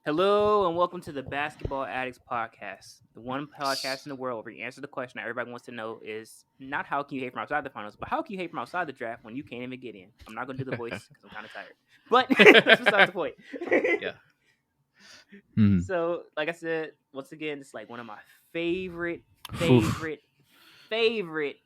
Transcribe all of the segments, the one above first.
Hello and welcome to the Basketball Addicts Podcast, the one podcast in the world where you answer the question that everybody wants to know is not how can you hate from outside the finals, but how can you hate from outside the draft when you can't even get in? I'm not going to do the voice because I'm kind of tired, but that's beside the point. Yeah. Hmm. So, like I said, once again, it's like one of my favorite, Oof. favorite, favorite,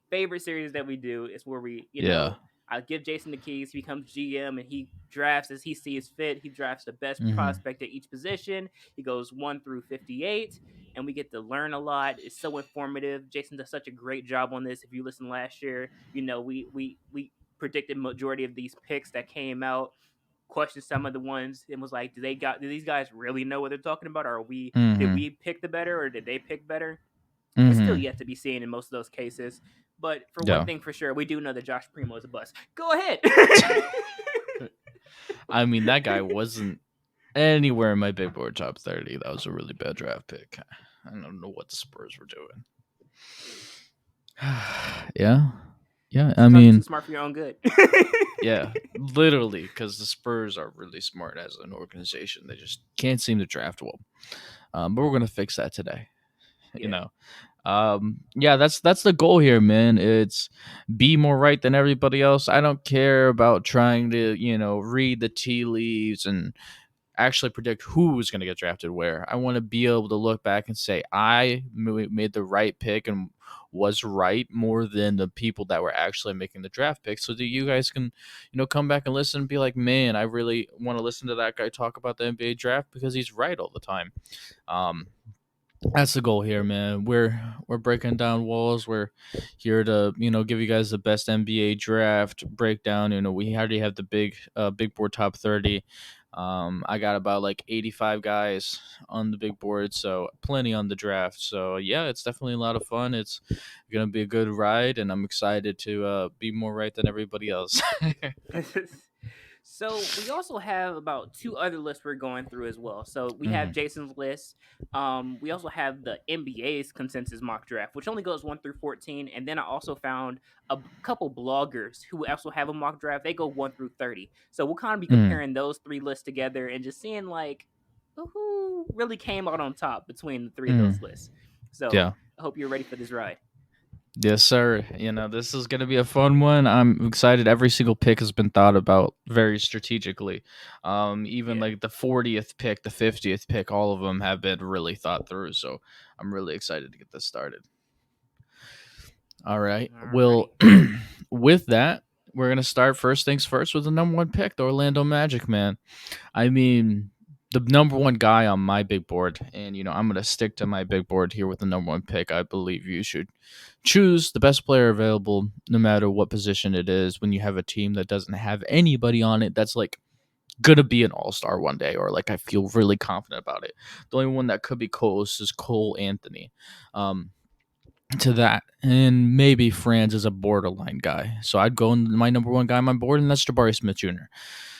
favorite series that we do. Is where Yeah. I give Jason the keys. He becomes GM and he drafts as he sees fit. He drafts the best Hmm. prospect at each position. He goes 1 through 58, and we get to learn a lot. It's so informative. Jason does such a great job on this. If you listen last year, we predicted majority of these picks that came out, questioned some of the ones and was like, do these guys really know what they're talking about? Or did Hmm. we pick the better or did they pick better? It's still Hmm. yet to be seen in most of those cases. But for one Yeah. thing for sure, we do know that Josh Primo is a bust. Go ahead. I mean, that guy wasn't anywhere in my big board top 30. That was a really bad draft pick. I don't know what the Spurs were doing. Yeah. Yeah. I Sometimes you're too mean, smart for your own good. yeah, literally, because the Spurs are really smart as an organization. They just can't seem to draft well. But we're going to fix that today. You Yeah. know, yeah, that's the goal here, man. It's be more right than everybody else. I don't care about trying to read the tea leaves and actually predict who's going to get drafted where. I want to be able to look back and say made the right pick and was right more than the people that were actually making the draft picks, so that you guys can come back and listen and be like, man, I really want to listen to that guy talk about the NBA draft because he's right all the time. um that's the goal here, man. We're breaking down walls. We're here to give you guys the best NBA draft breakdown. We already have the big board top 30. I got about like 85 guys on the big board, so plenty on the draft. So yeah, it's definitely a lot of fun. It's gonna be a good ride, and I'm excited to be more right than everybody else. So we also have about two other lists we're going through as well. So we have Mhm. Jason's list. We also have the NBA's consensus mock draft, which only goes 1 through 14. And then I also found couple bloggers who also have a mock draft. They go 1 through 30. So we'll kind of be Mhm. comparing those three lists together and just seeing like who really came out on top between the three of those Mhm. lists. So Yeah. I hope you're ready for this ride. Yes, sir. This is going to be a fun one. I'm excited. Every single pick has been thought about very strategically. Even Yeah. like the 40th pick, the 50th pick, all of them have been really thought through. So I'm really excited to get this started. All right. Alrighty. Well, with that, we're going to start first things first with the number one pick, the Orlando Magic, man. I mean, the number one guy on my big board, and I'm going to stick to my big board here with the number one pick. I believe you should choose the best player available, no matter what position it is. When you have a team that doesn't have anybody on it, that's like gonna be an all-star one day, or like I feel really confident about it. The only one that could be close is Cole Anthony. Um, to that, and maybe Franz is a borderline guy. So I'd go in my number one guy on my board, and that's Jabari Smith Jr.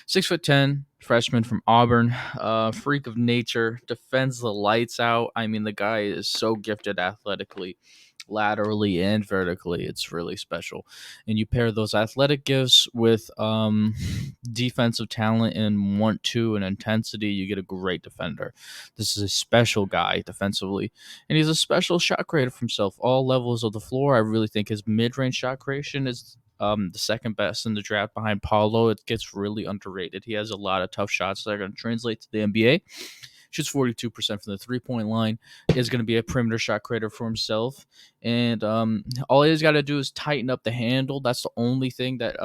6'10", freshman from Auburn, freak of nature, defends the lights out. I mean, the guy is so gifted athletically, laterally and vertically. It's really special. And you pair those athletic gifts with defensive talent and want to and intensity, you get a great defender. This is a special guy defensively, and he's a special shot creator for himself. All levels of the floor, I really think his mid-range shot creation is the second best in the draft behind Paulo. It gets really underrated. He has a lot of tough shots that are going to translate to the NBA. Shoots 42% from the 3-point line. Is going to be a perimeter shot creator for himself. And all he's got to do is tighten up the handle. That's the only thing that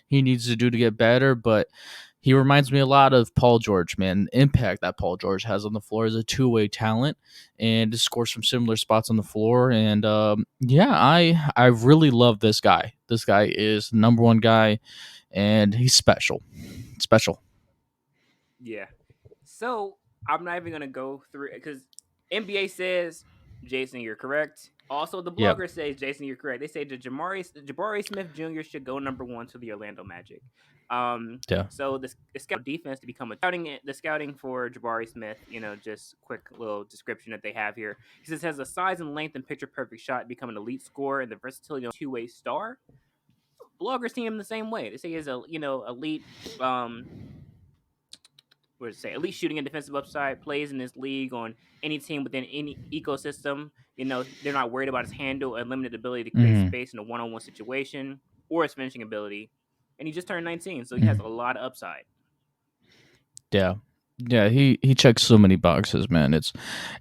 he needs to do to get better. But he reminds me a lot of Paul George, man. The impact that Paul George has on the floor is a two-way talent, and scores from similar spots on the floor. And yeah, I really love this guy. This guy is the number one guy, and he's special. Special. Yeah. So I'm not even gonna go through it because NBA says, Jason, you're correct. Also, the Yeah. blogger says, Jason, you're correct. They say that Jabari Smith Jr. should go number one to the Orlando Magic. Yeah. So the scout defense to become a the scouting for Jabari Smith, just quick little description that they have here. He says has a size and length and picture perfect shot, become an elite scorer and the versatility of a two-way star. Bloggers see him the same way. They say he's a elite um what to say, at least shooting and defensive upside, plays in this league on any team within any ecosystem. They're not worried about his handle and limited ability to create Hmm. space in a one-on-one situation or his finishing ability. And he just turned 19, so he has a Hmm. lot of upside. Yeah. Yeah, he checks so many boxes, man. It's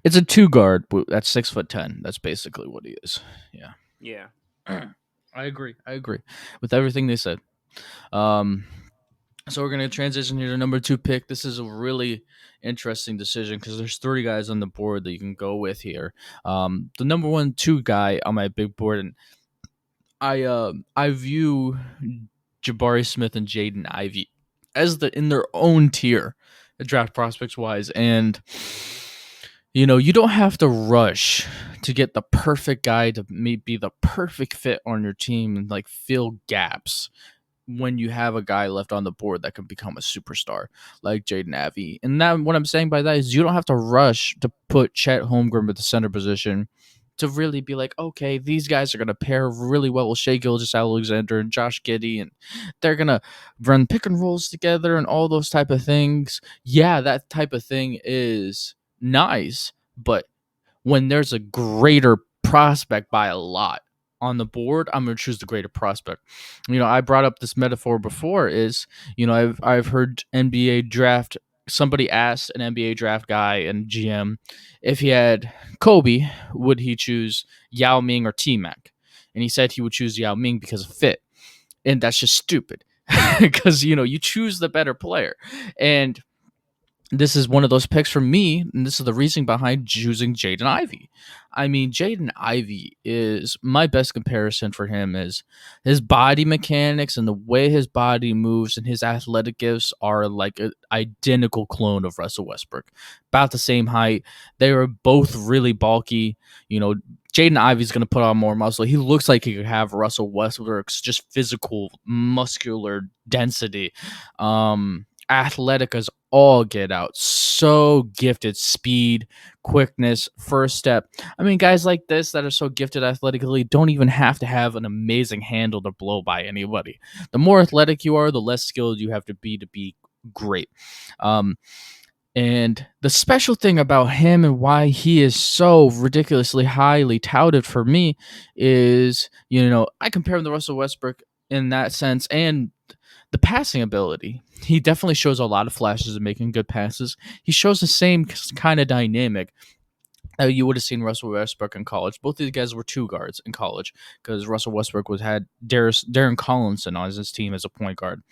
a two guard that's 6'10". That's basically what he is. Yeah. Yeah. I agree. I agree with everything they said. Um, so we're gonna transition here to number two pick. This is a really interesting decision because there's three guys on the board that you can go with here. The number one two guy on my big board, and I view Jabari Smith and Jaden Ivey as in their own tier, draft prospects wise, and you don't have to rush to get the perfect guy to be the perfect fit on your team and like fill gaps when you have a guy left on the board that can become a superstar like Jaden Ivey. And that what I'm saying by that is you don't have to rush to put Chet Holmgren at the center position to really be like, okay, these guys are going to pair really well with Shea Gilgeous-Alexander and Josh Giddey, and they're going to run pick and rolls together and all those type of things. Yeah, that type of thing is nice, but when there's a greater prospect by a lot on the board, I'm going to choose the greater prospect. I brought up this metaphor before is, I've heard NBA draft somebody asked an NBA draft guy and GM if he had Kobe, would he choose Yao Ming or T-Mac? And he said he would choose Yao Ming because of fit. And that's just stupid because, you choose the better player. And this is one of those picks for me, and this is the reason behind choosing Jaden Ivey. I mean, Jaden Ivey is my best comparison for him is his body mechanics and the way his body moves and his athletic gifts are like an identical clone of Russell Westbrook. About the same height. They are both really bulky. Jaden Ivey's going to put on more muscle. He looks like he could have Russell Westbrook's just physical, muscular density. Athletic as all get out. So gifted, speed, quickness, first step. I mean, guys like this that are so gifted athletically don't even have to have an amazing handle to blow by anybody. The more athletic you are, the less skilled you have to be great. And the special thing about him and why he is so ridiculously highly touted for me is, I compare him to Russell Westbrook in that sense, and the passing ability. He definitely shows a lot of flashes of making good passes. He shows the same kind of dynamic you would have seen Russell Westbrook in college. Both of these guys were two guards in college because Russell Westbrook had Darren Collinson on his team as a point guard.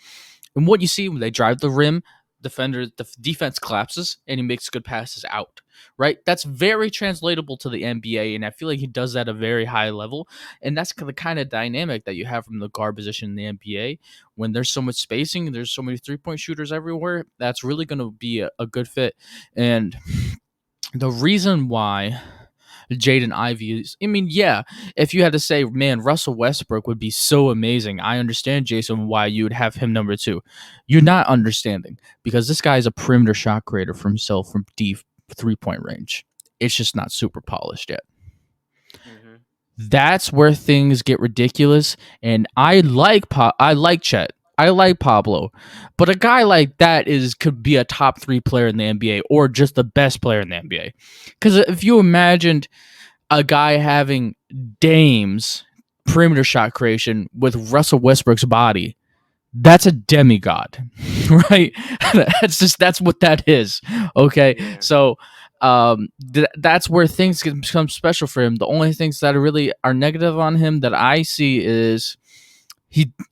And what you see when they drive the rim, the defense collapses and he makes good passes out. Right, that's very translatable to the NBA, and I feel like he does that at a very high level. And that's the kind of dynamic that you have from the guard position in the NBA. When there's so much spacing, there's so many 3-point shooters everywhere. That's really going to be a good fit. And the reason why Jaden Ivey is, I mean, yeah, if you had to say, man, Russell Westbrook would be so amazing, I understand, Jason, why you would have him number two. You're not understanding because this guy is a perimeter shot creator for himself from deep 3-point range. It's just not super polished yet. Mm-hmm. That's where things get ridiculous. And I like Chet. I like Pablo, but a guy like that could be a top 3 player in the NBA or just the best player in the NBA. Because if you imagined a guy having Dame's perimeter shot creation with Russell Westbrook's body, that's a demigod, right? that's what that is. Okay, Yeah. so that's where things can become special for him. The only things that really are negative on him that I see is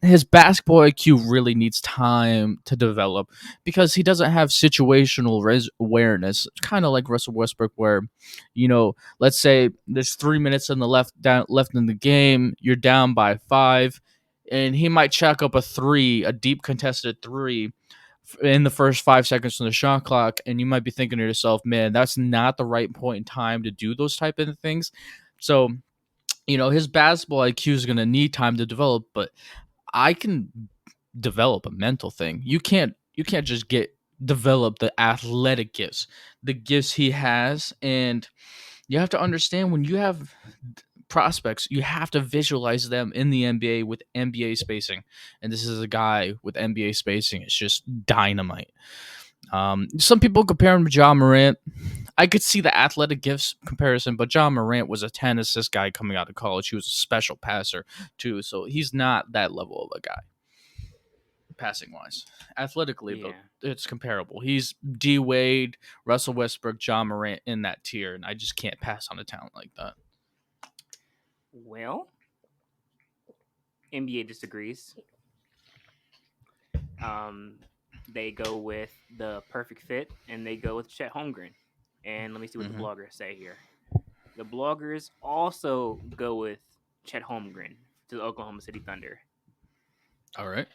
his basketball IQ really needs time to develop because he doesn't have situational awareness. It's kind of like Russell Westbrook, where let's say there's 3 minutes in the left in the game, you're down by 5, and he might chuck up a deep contested three in the first 5 seconds from the shot clock, and you might be thinking to yourself, man, that's not the right point in time to do those type of things. So his basketball IQ is going to need time to develop, but I can develop a mental thing. You can't just develop the athletic gifts, the gifts he has, and you have to understand when you have prospects, you have to visualize them in the NBA with NBA spacing. And this is a guy with NBA spacing. It's just dynamite. Some people compare him to John Morant. I could see the athletic gifts comparison, but John Morant was a 10 assist guy coming out of college. He was a special passer too, so he's not that level of a guy passing wise. Athletically though, Yeah. it's comparable. He's D Wade, Russell Westbrook, John Morant in that tier, and I just can't pass on a talent like that. Well, NBA disagrees. Um, they go with the perfect fit, and they go with Chet Holmgren. And let me see what the Mm-hmm. bloggers say here. The bloggers also go with Chet Holmgren to the Oklahoma City Thunder. All right.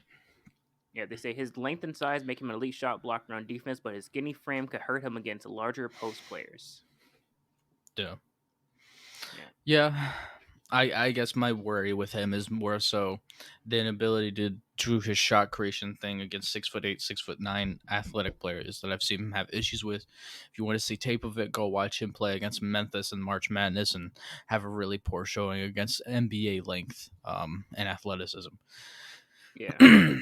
Yeah, they say his length and size make him an elite shot blocker on defense, but his skinny frame could hurt him against larger post players. Yeah. Yeah. Yeah. I guess my worry with him is more so the inability to do his shot creation thing against 6'8", 6'9" athletic players that I've seen him have issues with. If you want to see tape of it, go watch him play against Memphis in March Madness and have a really poor showing against NBA length and athleticism. Yeah.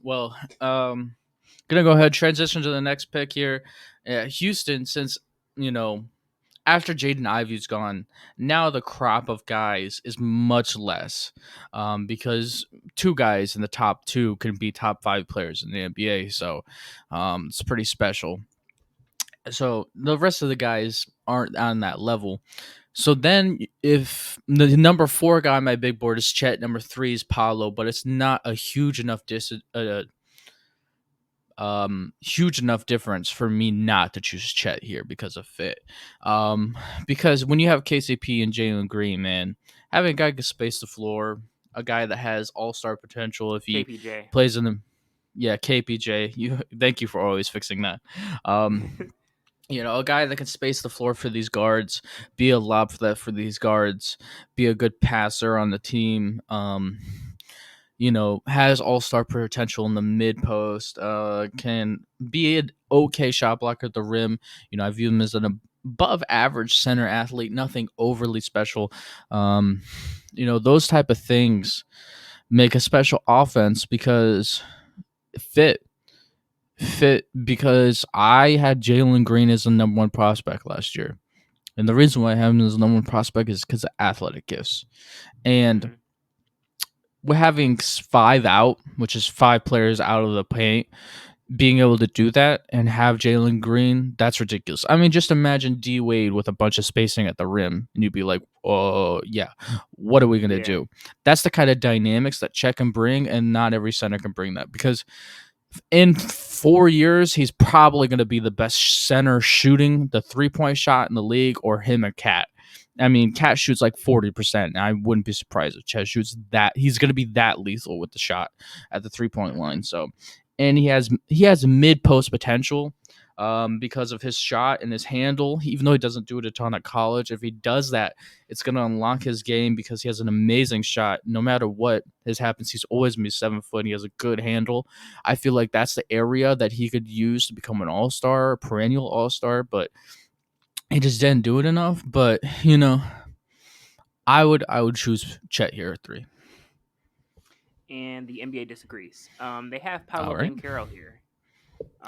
Well, gonna go ahead transition to the next pick here. Houston, since you know after Jaden Ivey's gone, now the crop of guys is much less because two guys in the top two can be top 5 players in the NBA. So it's pretty special. So the rest of the guys aren't on that level. So then, if the number 4 guy on my big board is Chet, number 3 is Paolo, but it's not a huge enough difference for me not to choose Chet here because of fit. Because when you have KCP and Jalen Green, man, having a guy who can space the floor, a guy that has all-star potential if he KPJ. plays in the KPJ. Thank you for always fixing that. A guy that can space the floor for these guards, be a lob threat for these guards, be a good passer on the team. Has all star potential in the mid post, can be an okay shot blocker at the rim. I view him as an above average center athlete, nothing overly special. Those type of things make a special offense because fit. Because I had Jalen Green as the number 1 prospect last year. And the reason why I have him as the number 1 prospect is because of athletic gifts. And we're having 5 out, which is 5 players out of the paint, being able to do that and have Jalen Green, that's ridiculous. I mean, just imagine D Wade with a bunch of spacing at the rim, and you'd be like, "Oh yeah, what are we gonna do?" That's the kind of dynamics that Chet can bring, and not every center can bring that because in 4 years, he's probably going to be the best center shooting the 3-point shot in the league, or him and Cat. I mean, Cat shoots like 40%. And I wouldn't be surprised if Chet shoots that. He's going to be that lethal with the shot at the 3-point line. So, and he has mid post potential because of his shot and his handle. Even though he doesn't do it a ton at college, if he does that, it's going to unlock his game because he has an amazing shot. No matter what has happened, he's always been 7 foot. And he has a good handle. I feel like that's the area that he could use to become an all-star, perennial all-star, but he just didn't do it enough. But I would choose Chet here at 3. And the NBA disagrees. They have Paolo All right. Banchero here.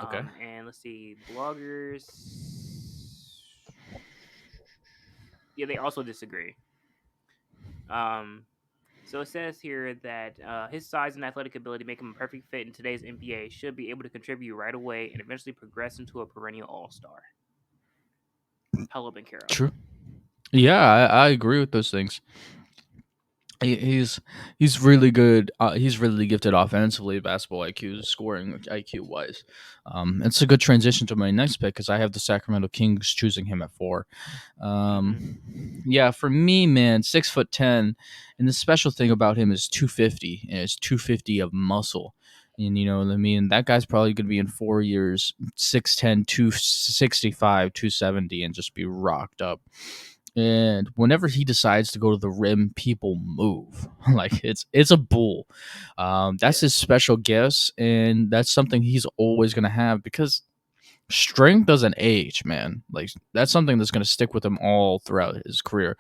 Okay. And let's see, bloggers. Yeah, they also disagree. So it says here that his size and athletic ability make him a perfect fit in today's NBA. Should be able to contribute right away and eventually progress into a perennial all-star. Paolo Banchero. True. Yeah, I agree with those things. He's really good. He's really gifted offensively, basketball IQ, scoring IQ wise. It's a good transition to my next pick because I have the Sacramento Kings choosing him at 4. Yeah, for me, man, 6'10", and the special thing about him is 250, and it's 250 of muscle. And you know what I mean? That guy's probably going to be in 4 years 6'10", 265, 270, and just be rocked up. And whenever he decides to go to the rim, people move. Like it's a bull. That's his special gifts, and that's something he's always gonna have because strength doesn't age, man. Like that's something that's gonna stick with him all throughout his career.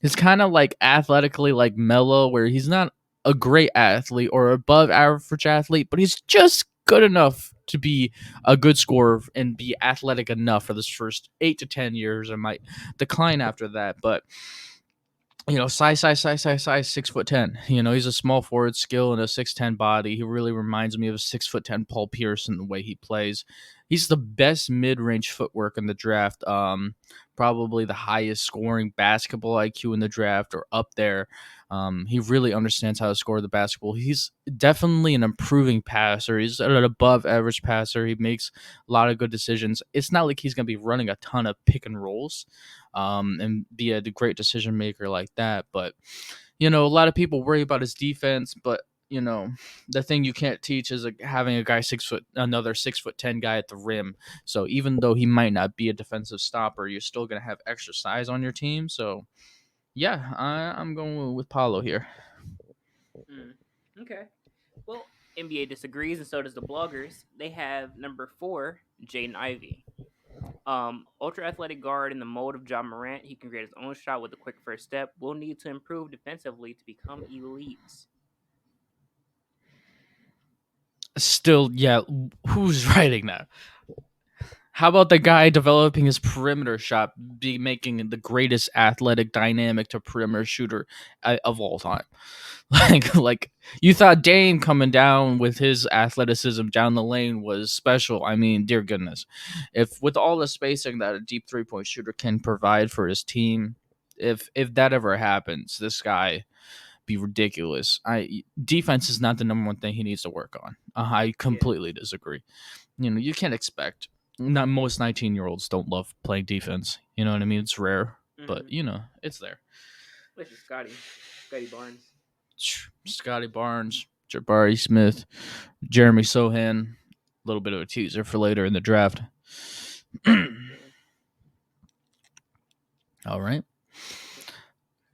He's kind of like athletically like Melo, where he's not a great athlete or above average athlete, but he's just good enough to be a good scorer and be athletic enough for this first 8 to 10 years, and might decline after that. But size, 6'10". He's a small forward skill and a 6'10" body. He really reminds me of a 6'10" Paul Pierce in the way he plays. He's the best mid-range footwork in the draft. Probably the highest scoring basketball IQ in the draft, or up there. He really understands how to score the basketball. He's definitely an improving passer. He's an above average passer. He makes a lot of good decisions. It's not like he's going to be running a ton of pick and rolls, and be a great decision maker like that. But a lot of people worry about his defense, but the thing you can't teach is having a guy another 6'10" guy at the rim. So even though he might not be a defensive stopper, you're still gonna have extra size on your team. So yeah, I'm going with Paulo here. Mm. Okay. Well, NBA disagrees, and so does the bloggers. They have number 4, Jaden Ivey. Ultra athletic guard in the mold of John Morant. He can create his own shot with a quick first step. Will need to improve defensively to become elite. Still, yeah, who's writing that? How about the guy developing his perimeter shot, be making the greatest athletic, dynamic to perimeter shooter of all time? Like you thought Dame coming down with his athleticism down the lane was special. I mean, dear goodness, if with all the spacing that a deep 3-point shooter can provide for his team, if that ever happens, this guy be ridiculous. I Defense is not the number one thing he needs to work on. I Yeah. completely disagree. You can't expect. Not most 19-year-olds don't love playing defense. You know what I mean? It's rare, but Mm-hmm. it's there. Which is Scotty Barnes. Scotty Barnes, Jabari Smith, Jeremy Sohan. A little bit of a teaser for later in the draft. Yeah. All right. Yep.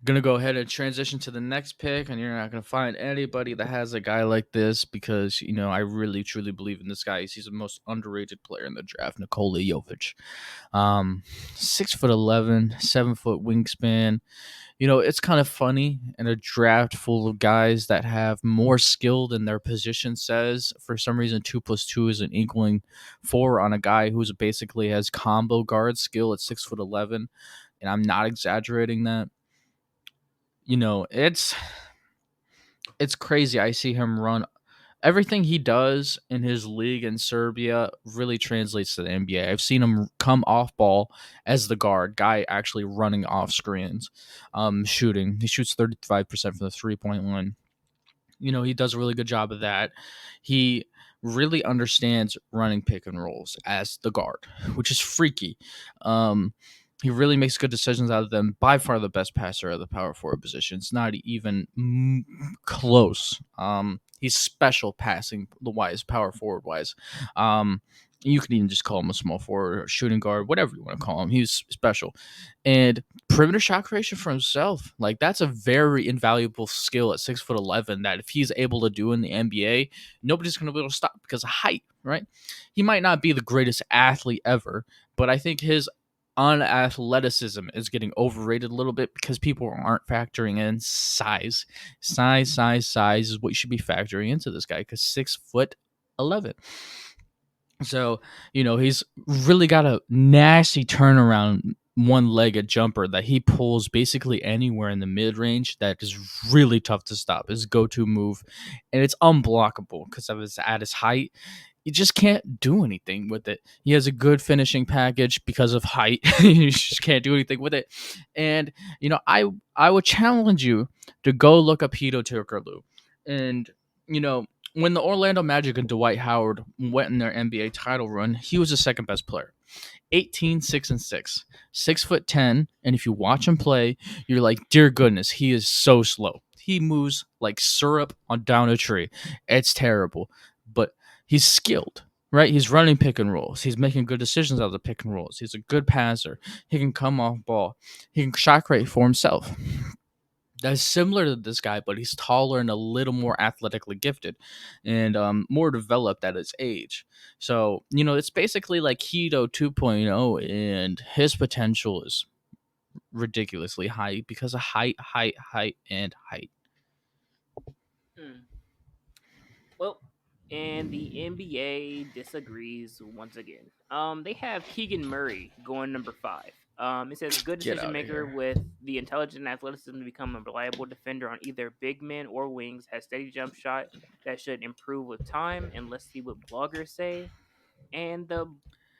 Gonna go ahead and transition to the next pick, and you're not gonna find anybody that has a guy like this, because I really truly believe in this guy. He's the most underrated player in the draft, Nikola Jovic. 6'11", 7-foot wingspan. It's kind of funny in a draft full of guys that have more skill than their position says. For some reason, 2+2 is an equaling 4 on a guy who's basically has combo guard skill at 6'11", and I'm not exaggerating that. It's crazy. I see him run. Everything he does in his league in Serbia really translates to the NBA. I've seen him come off ball as the guy actually running off screens, shooting. He shoots 35% from the 3-point line. He does a really good job of that. He really understands running pick and rolls as the guard, which is freaky. Um, he really makes good decisions out of them. By far the best passer at the power forward position. It's not even close. He's special passing the wise, power forward wise. Um, you could even just call him a small forward or shooting guard, whatever you want to call him. He's special. And perimeter shot creation for himself, like that's a very invaluable skill at 6'11", that if he's able to do in the NBA, nobody's going to be able to stop because of height, right? He might not be the greatest athlete ever, but I think his unathleticism is getting overrated a little bit because people aren't factoring in size. Size is what you should be factoring into this guy, because 6'11". So, he's really got a nasty turnaround one-legged jumper that he pulls basically anywhere in the mid-range that is really tough to stop. His go-to move, and it's unblockable because of his at his height. You just can't do anything with it. He has a good finishing package because of height. You just can't do anything with it. And I would challenge you to go look up Hito Turkoglu. And when the Orlando Magic and Dwight Howard went in their NBA title run, he was the second best player. 18, 6, and 6. 6'10", and if you watch him play, you're like, dear goodness, he is so slow. He moves like syrup on down a tree. It's terrible. But he's skilled, right? He's running pick and rolls. He's making good decisions out of the pick and rolls. He's a good passer. He can come off ball. He can shot create for himself. That's similar to this guy, but he's taller and a little more athletically gifted, and more developed at his age. So it's basically like Keto 2.0, and his potential is ridiculously high because of height, and height. Hmm. Well, And the NBA disagrees once again. They have Keegan Murray going number 5. It says good Get decision out of maker here. with the intelligence and athleticism to become a reliable defender on either big men or wings. Has steady jump shot that should improve with time. And let's see what bloggers say. And the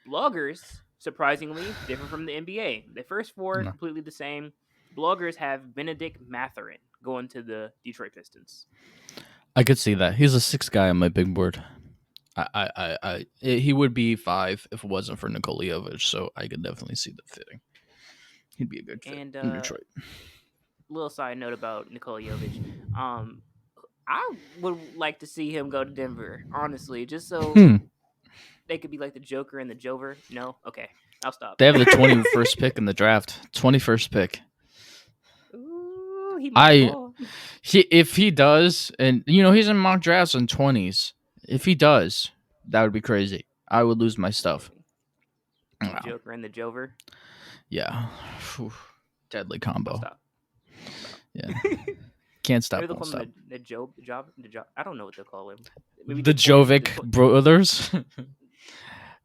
bloggers, surprisingly, differ from the NBA. The first four No. completely the same. Bloggers have Benedict Mathurin going to the Detroit Pistons. I could see that. He's a 6 guy on my big board. He would be 5 if it wasn't for Nikola Jovic, so I could definitely see that fitting. He'd be a good fit And in Detroit. little side note about Nikola Jovic. Um, I would like to see him go to Denver, honestly, just so Hmm. they could be like the Joker and the Jover. No, okay, I'll stop. They have the 21st pick in the draft. 21st pick. Ooh, he might I fall. if he does, and he's in mock drafts in 20s. If he does, that would be crazy. I would lose my stuff. Okay. The Wow. Joker and the Jover. Yeah. Whew. Deadly I'll combo. stop. I'll stop. Yeah. Can't stop. Maybe they'll Won't call stop. him the Job. I don't know what they'll call him. Maybe The Jovic the brothers. The that could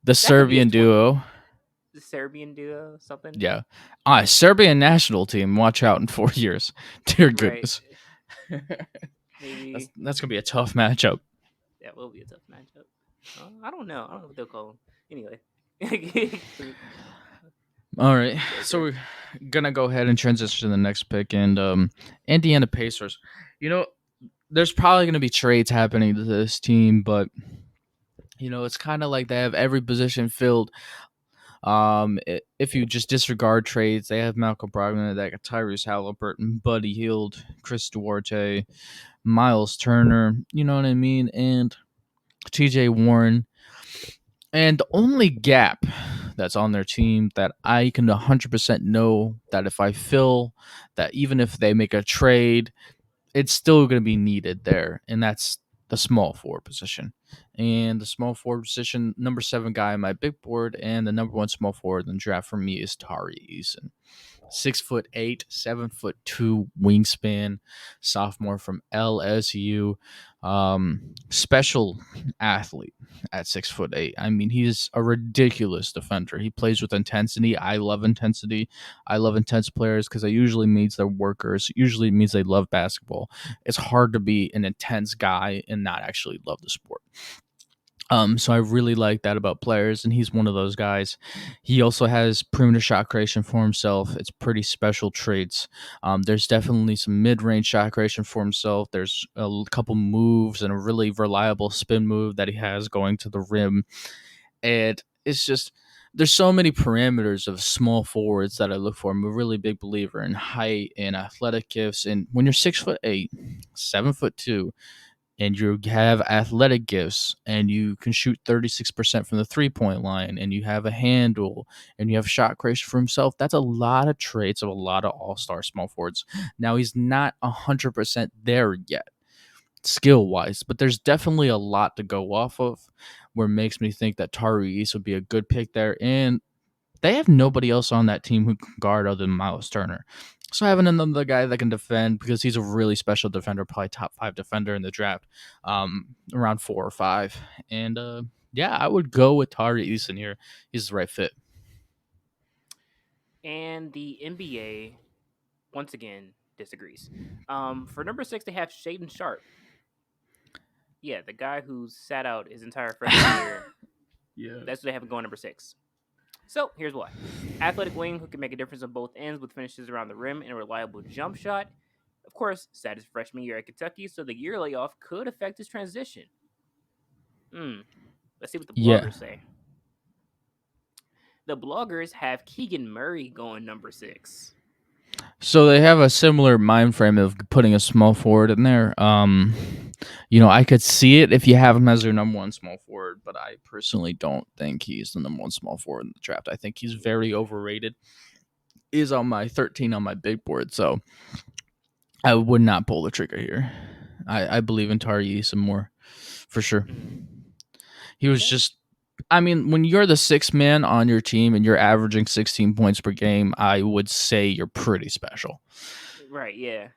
be his Serbian duo. the Serbian duo, something. Yeah. Serbian national team. Watch out in 4 years. Dear Right. goodness. Maybe That's going to be a tough matchup. that will be a tough matchup. I don't know. I don't know what they'll call him. Anyway. All right. So Joker. we're going to go ahead and transition to the next pick. And Indiana Pacers. There's probably going to be trades happening to this team, but, it's kind of like they have every position filled. If you just disregard trades, they have Malcolm Brogdon, they got Tyrese Halliburton, Buddy Hield, Chris Duarte, Miles Turner, you know what I mean, and TJ Warren. And the only gap that's on their team that I can 100% know that if I fill, that even if they make a trade, it's still going to be needed there, and that's the small forward position. And the small forward position, number 7 guy on my big board, and the number 1 small forward in the draft for me is Tari Eason. 6'8", 7'2" wingspan, sophomore from LSU. Special athlete at 6'8". I mean, he's a ridiculous defender. He plays with intensity. I love intensity. I love intense players because it usually means they're workers. It usually means they love basketball. It's hard to be an intense guy and not actually love the sport. So I really like that about players, and he's one of those guys. He also has perimeter shot creation for himself. It's pretty special traits. There's definitely some mid-range shot creation for himself. There's a couple moves and a really reliable spin move that he has going to the rim. And it's just, there's so many parameters of small forwards that I look for. I'm a really big believer in height and athletic gifts. And when you're 6'8", 7'2", and you have athletic gifts and you can shoot 36% from the 3-point line and you have a handle and you have shot creation for himself, that's a lot of traits of a lot of all-star small forwards. Now, he's not 100% there yet skill-wise, but there's definitely a lot to go off of, where it makes me think that Tari East would be a good pick there. And they have nobody else on that team who can guard other than Miles Turner. So having another guy that can defend, because he's a really special defender, probably top 5 defender in the draft, around 4 or 5. And yeah, I would go with Tari Eason here. He's the right fit. And the NBA once again disagrees. For number 6, they have Shaden Sharp. Yeah, the guy who sat out his entire freshman year. Yeah. That's what they have going number 6. So here's why: athletic wing who can make a difference on both ends with finishes around the rim and a reliable jump shot. Of course, sat his freshman year at Kentucky, so the year layoff could affect his transition. Let's see what the bloggers say. The bloggers have Keegan Murray going number 6. So they have a similar mind frame of putting a small forward in there. I could see it if you have him as your number 1 small forward, but I personally don't think he's the number 1 small forward in the draft. I think he's very overrated. Is on my 13 on my big board, so I would not pull the trigger here. I believe in Tari some more, for sure. He was just, I mean, when you're the 6th man on your team and you're averaging 16 points per game, I would say you're pretty special. Right, yeah.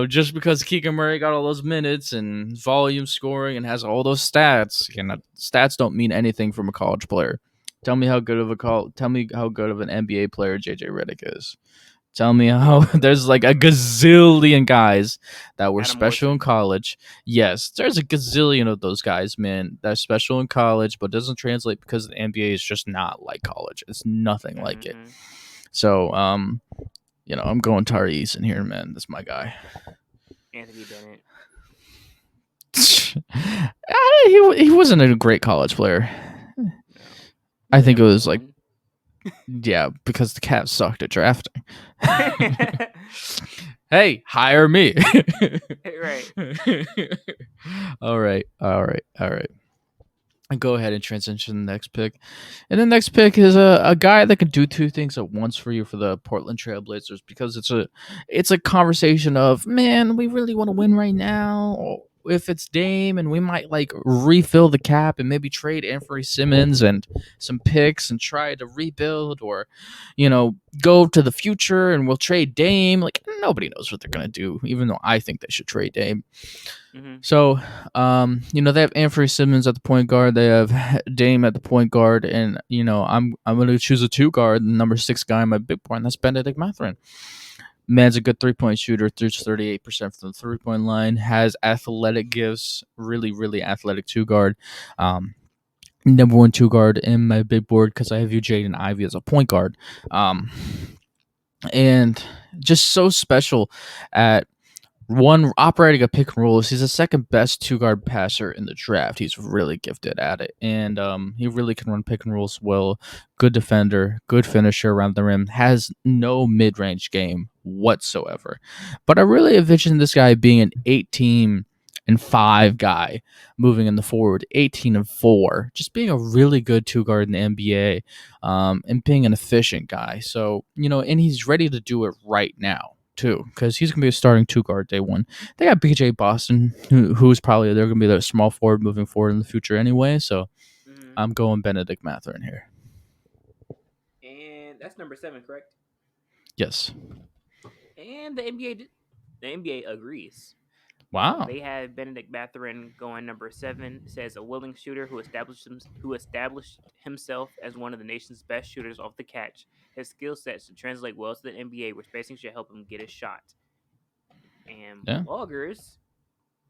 Just because Keegan Murray got all those minutes and volume scoring and has all those stats, stats don't mean anything from a college player. Tell me how good of an NBA player JJ Redick is. Tell me how there's like a gazillion guys that were Adam special in Morrison. college. Yes, there's a gazillion of those guys, man, that's special in college, but doesn't translate because the NBA is just not like college. It's nothing like it. Hmm. So, I'm going Tari Eason here, man. That's my guy. Anthony Bennett. He wasn't a great college player. No. I think it was like, One. yeah, because the Cavs sucked at drafting. Hey, hire me. Right. All right. And go ahead and transition to the next pick. And the next pick is a guy that can do two things at once for you for the Portland Trailblazers, because it's a conversation of, man, we really want to win right now. Or if it's Dame and we might like refill the cap and maybe trade Anthony Simmons and some picks and try to rebuild, or go to the future and we'll trade Dame. Like, nobody knows what they're gonna do, even though I think they should trade Dame. Hmm. So, they have Anthony Simmons at the point guard. They have Dame at the point guard, and I'm going to choose a two guard, the number 6 guy on my big board, and that's Benedict Mathurin. Man's a good 3-point shooter, 38% from the 3-point line. Has athletic gifts, really, really athletic two guard. Number 1 two guard in my big board because I have you Jaden Ivey as a point guard. And just so special at one, operating a pick and roll. He's the second best two guard passer in the draft. He's really gifted at it, and he really can run pick and rolls well. Good defender, good finisher around the rim. Has no mid range game whatsoever. But I really envision this guy being an 18-5 guy, moving in the forward, 18-4, just being a really good two guard in the NBA, and being an efficient guy. So and he's ready to do it right now too, because he's gonna be a starting two guard day one. They got BJ Boston, who's probably they're gonna be the small forward moving forward in the future anyway. So Hmm. I'm going Benedict Mathurin here. And that's number 7, correct? Yes. And the NBA agrees. Wow. They have Benedict Mathurin going number 7. Says a willing shooter who established himself as one of the nation's best shooters off the catch. His skill sets to translate well to the NBA, where spacing should help him get a shot. And Yeah. bloggers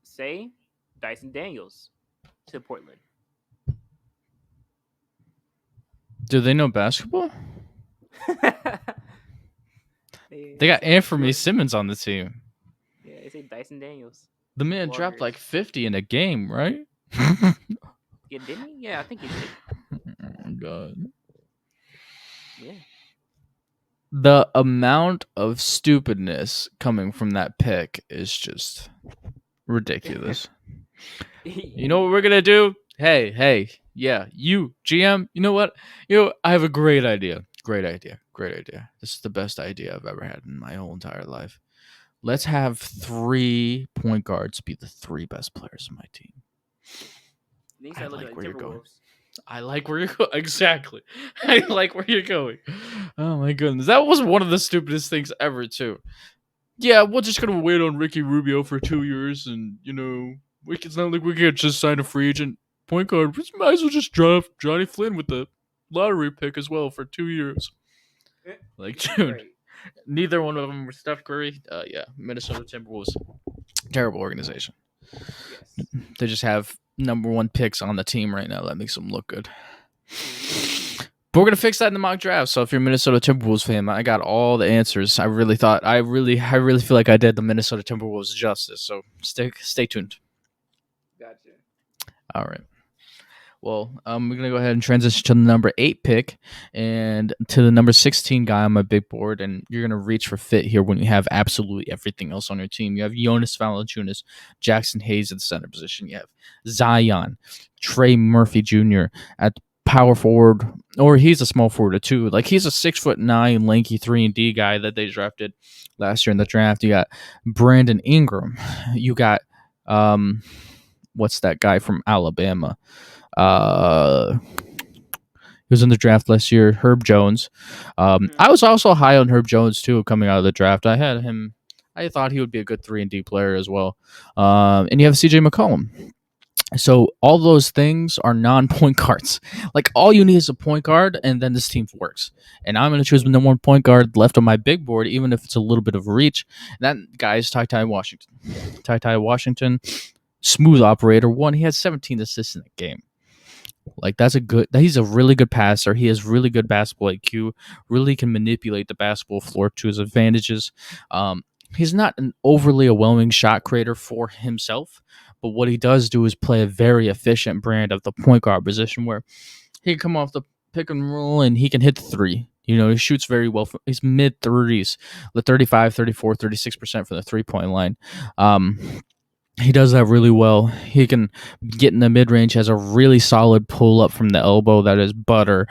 say Dyson Daniels to Portland. Do they know basketball? They got Anthony Simmons on the team. Yeah, they say Dyson Daniels. The man dropped Bloggers. like 50 in a game, right? Yeah, didn't he? Yeah, I think he did. Oh, God. Yeah. The amount of stupidness coming from that pick is just ridiculous. You know what we're gonna do? Hey, yeah, you GM. You know what? I have a great idea. Great idea. This is the best idea I've ever had in my whole entire life. Let's have 3 point guards be the 3 best players on my team. Then you I start looking like at where you're going. Timberwolves. I like where you're going. Exactly. I like where you're going. Oh my goodness, that was one of the stupidest things ever, too. Yeah, we're just gonna wait on Ricky Rubio for 2 years, and it's not like we could just sign a free agent point guard. We might as well just draft Johnny Flynn with the lottery pick as well for 2 years. Like, dude, Right. neither one of them were Steph Curry. Yeah, Minnesota Timberwolves, terrible organization. Yes. They just have number 1 picks on the team right now. That makes them look good. But we're gonna fix that in the mock draft. So if you're a Minnesota Timberwolves fan, I got all the answers. I really feel like I did the Minnesota Timberwolves justice. So stay tuned. Gotcha. All right. Well, we're gonna go ahead and transition to the number 8 pick and to the number 16 guy on my big board, and you're gonna reach for fit here when you have absolutely everything else on your team. You have Jonas Valanciunas, Jackson Hayes at the center position. You have Zion, Trey Murphy Jr. at power forward, or he's a small forward too. Like, he's a 6'9" lanky 3-and-D guy that they drafted last year in the draft. You got Brandon Ingram. You got what's that guy from Alabama? He was in the draft last year, Herb Jones. I was also high on Herb Jones too coming out of the draft. I had him I thought he would be a good 3-and-D player as well. And you have CJ McCollum. So all those things are non-point guards. Like all you need is a point guard, and then this team works. And I'm going to choose the number one point guard left on my big board, even if it's a little bit of a reach. And that guy is Ty Washington. Ty Washington, smooth operator. One, he has 17 assists in the game. Like he's a really good passer. He has really good basketball IQ. Really can manipulate the basketball floor to his advantages. He's not an overly overwhelming shot creator for himself, but what he does do is play a very efficient brand of the point guard position where he can come off the pick and roll and he can hit the three. He shoots very well. He's mid 30s, the 35, 34, 36% from the 3-point line. He does that really well. He can get in the mid-range, has a really solid pull-up from the elbow that is butter.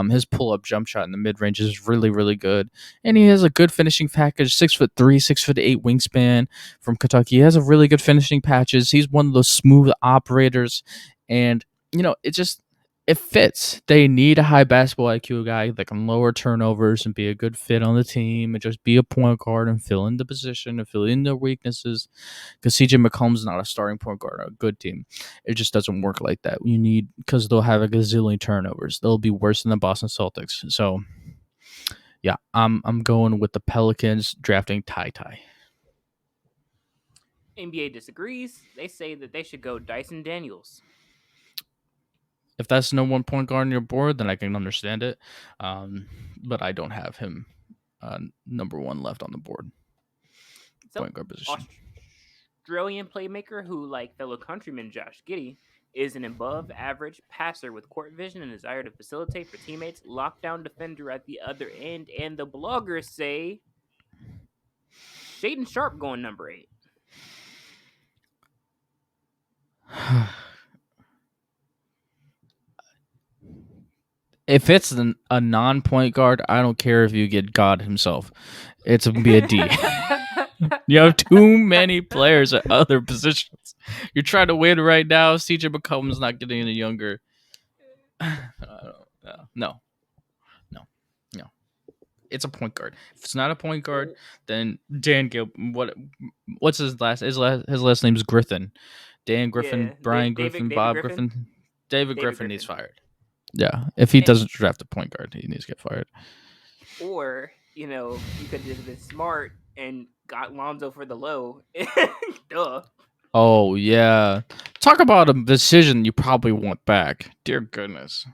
His pull-up jump shot in the mid-range is really, really good. And he has a good finishing package, 6'3", 6'8" wingspan from Kentucky. He has a really good finishing patches. He's one of those smooth operators. And, it fits. They need a high basketball IQ guy that can lower turnovers and be a good fit on the team and just be a point guard and fill in the position and fill in their weaknesses. Because CJ McCollum's not a starting point guard on a good team. It just doesn't work like that. Because they'll have a gazillion turnovers. They'll be worse than the Boston Celtics. So, yeah, I'm going with the Pelicans drafting Ty. NBA disagrees. They say that they should go Dyson Daniels. If that's no one point guard on your board, then I can understand it. But I don't have him number one left on the board. So, point guard position. Australian playmaker who, like fellow countryman Josh Giddey, is an above-average passer with court vision and desire to facilitate for teammates, lockdown defender at the other end, and the bloggers say Shaedon Sharpe going number 8. If it's a non-point guard, I don't care if you get God himself. It's going to be a D. You have too many players at other positions. You're trying to win right now. CJ McCollum's not getting any younger. No. It's a point guard. If it's not a point guard, then Dan Gil. What's his last? His last name is Griffin. Dan Griffin, yeah, Brian Griffin, Bob Griffin. David Griffin needs fired. Yeah, if he doesn't draft a point guard, he needs to get fired. Or, you could have just been smart and got Lonzo for the low. Duh. Oh, yeah. Talk about a decision you probably want back. Dear goodness.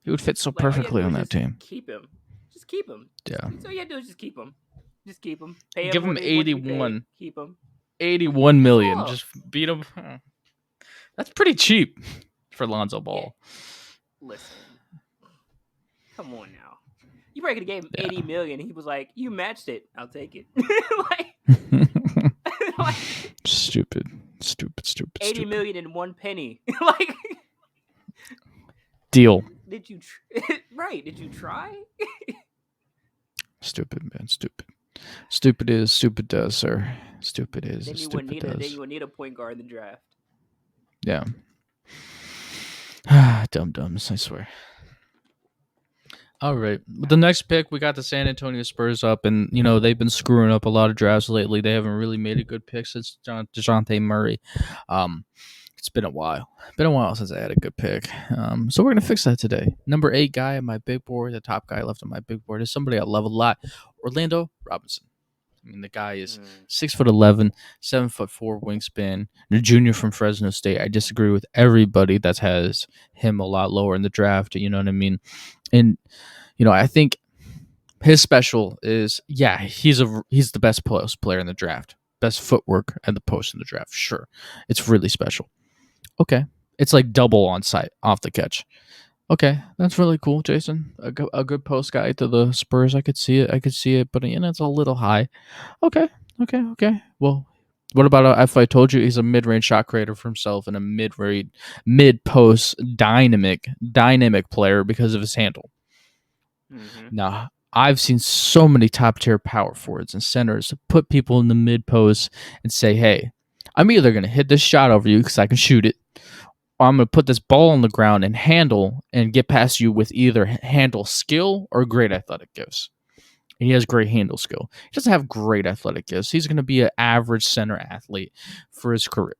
He would fit so perfectly on that team. Keep him. Just keep him. Yeah. So you have to do is just keep him. Just keep him. Pay Give him 81. Keep him. 81 million. Oh. Just beat him. That's pretty cheap for Lonzo Ball. Yeah. Listen, come on now. You probably could have gave him 80 million. He was like, "You matched it. I'll take it." Stupid. 80 million and 1 penny. Deal. Did you? Right? Did you try? Stupid, man. Stupid is, stupid does, sir. Stupid is, then stupid does. Then you would need a point guard in the draft. Yeah. Dum-dums, I swear. All right. With the next pick, we got the San Antonio Spurs up, and, they've been screwing up a lot of drafts lately. They haven't really made a good pick since DeJounte Murray. It's been a while. Since I had a good pick. So we're going to fix that today. Number 8 guy on my big board, the top guy left on my big board, is somebody I love a lot, Orlando Robinson. I mean, the guy is 6'11", 7'4" wingspan, a junior from Fresno State. I disagree with everybody that has him a lot lower in the draft. You know what I mean? And I think his special is he's the best post player in the draft, best footwork at the post in the draft. Sure, it's really special. Okay, it's like double on site off the catch. Okay, that's really cool, Jason. A good post guy to the Spurs. I could see it, but it's a little high. Okay. Well, what about if I told you he's a mid-range shot creator for himself and a mid-post dynamic player because of his handle? Mm-hmm. Now, I've seen so many top-tier power forwards and centers put people in the mid-post and say, hey, I'm either going to hit this shot over you because I can shoot it, or I'm going to put this ball on the ground and handle and get past you with either handle skill or great athletic gifts. and he has great handle skill. He doesn't have great athletic gifts. He's going to be an average center athlete for his career.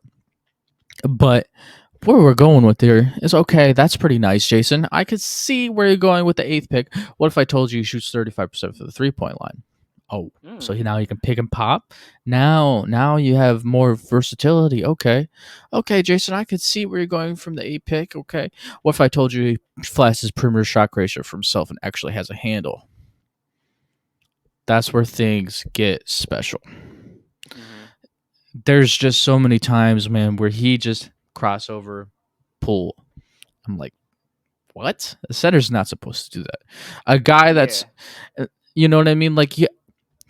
But where we're going with here is okay. That's pretty nice, Jason. I could see where you're going with the 8th pick. What if I told you he shoots 35% for the 3-point line? Oh, so Mm. now you can pick and pop. Now you have more versatility. Okay, Jason. I could see where you're going from the 8th pick. Okay, what if I told you he flashes his perimeter shot ratio for himself and actually has a handle? That's where things get special. Mm-hmm. There's just so many times, man, where he just crossover pull. I'm like, what? A center's not supposed to do that. A guy that's, you know what I mean? Like, yeah,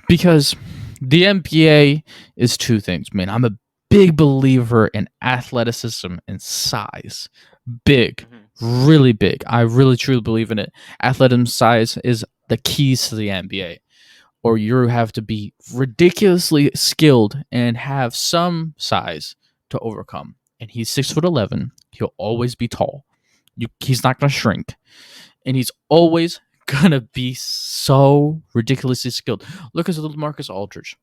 because the NBA is two things, man. I'm a big believer in athleticism and size. Big, Mm-hmm. really big. I really truly believe in it. Athleticism, size is the keys to the NBA. Or you have to be ridiculously skilled and have some size to overcome. And he's 6'11". He'll always be tall. He's not gonna shrink, and he's always gonna be so ridiculously skilled. Look at little Marcus Aldridge.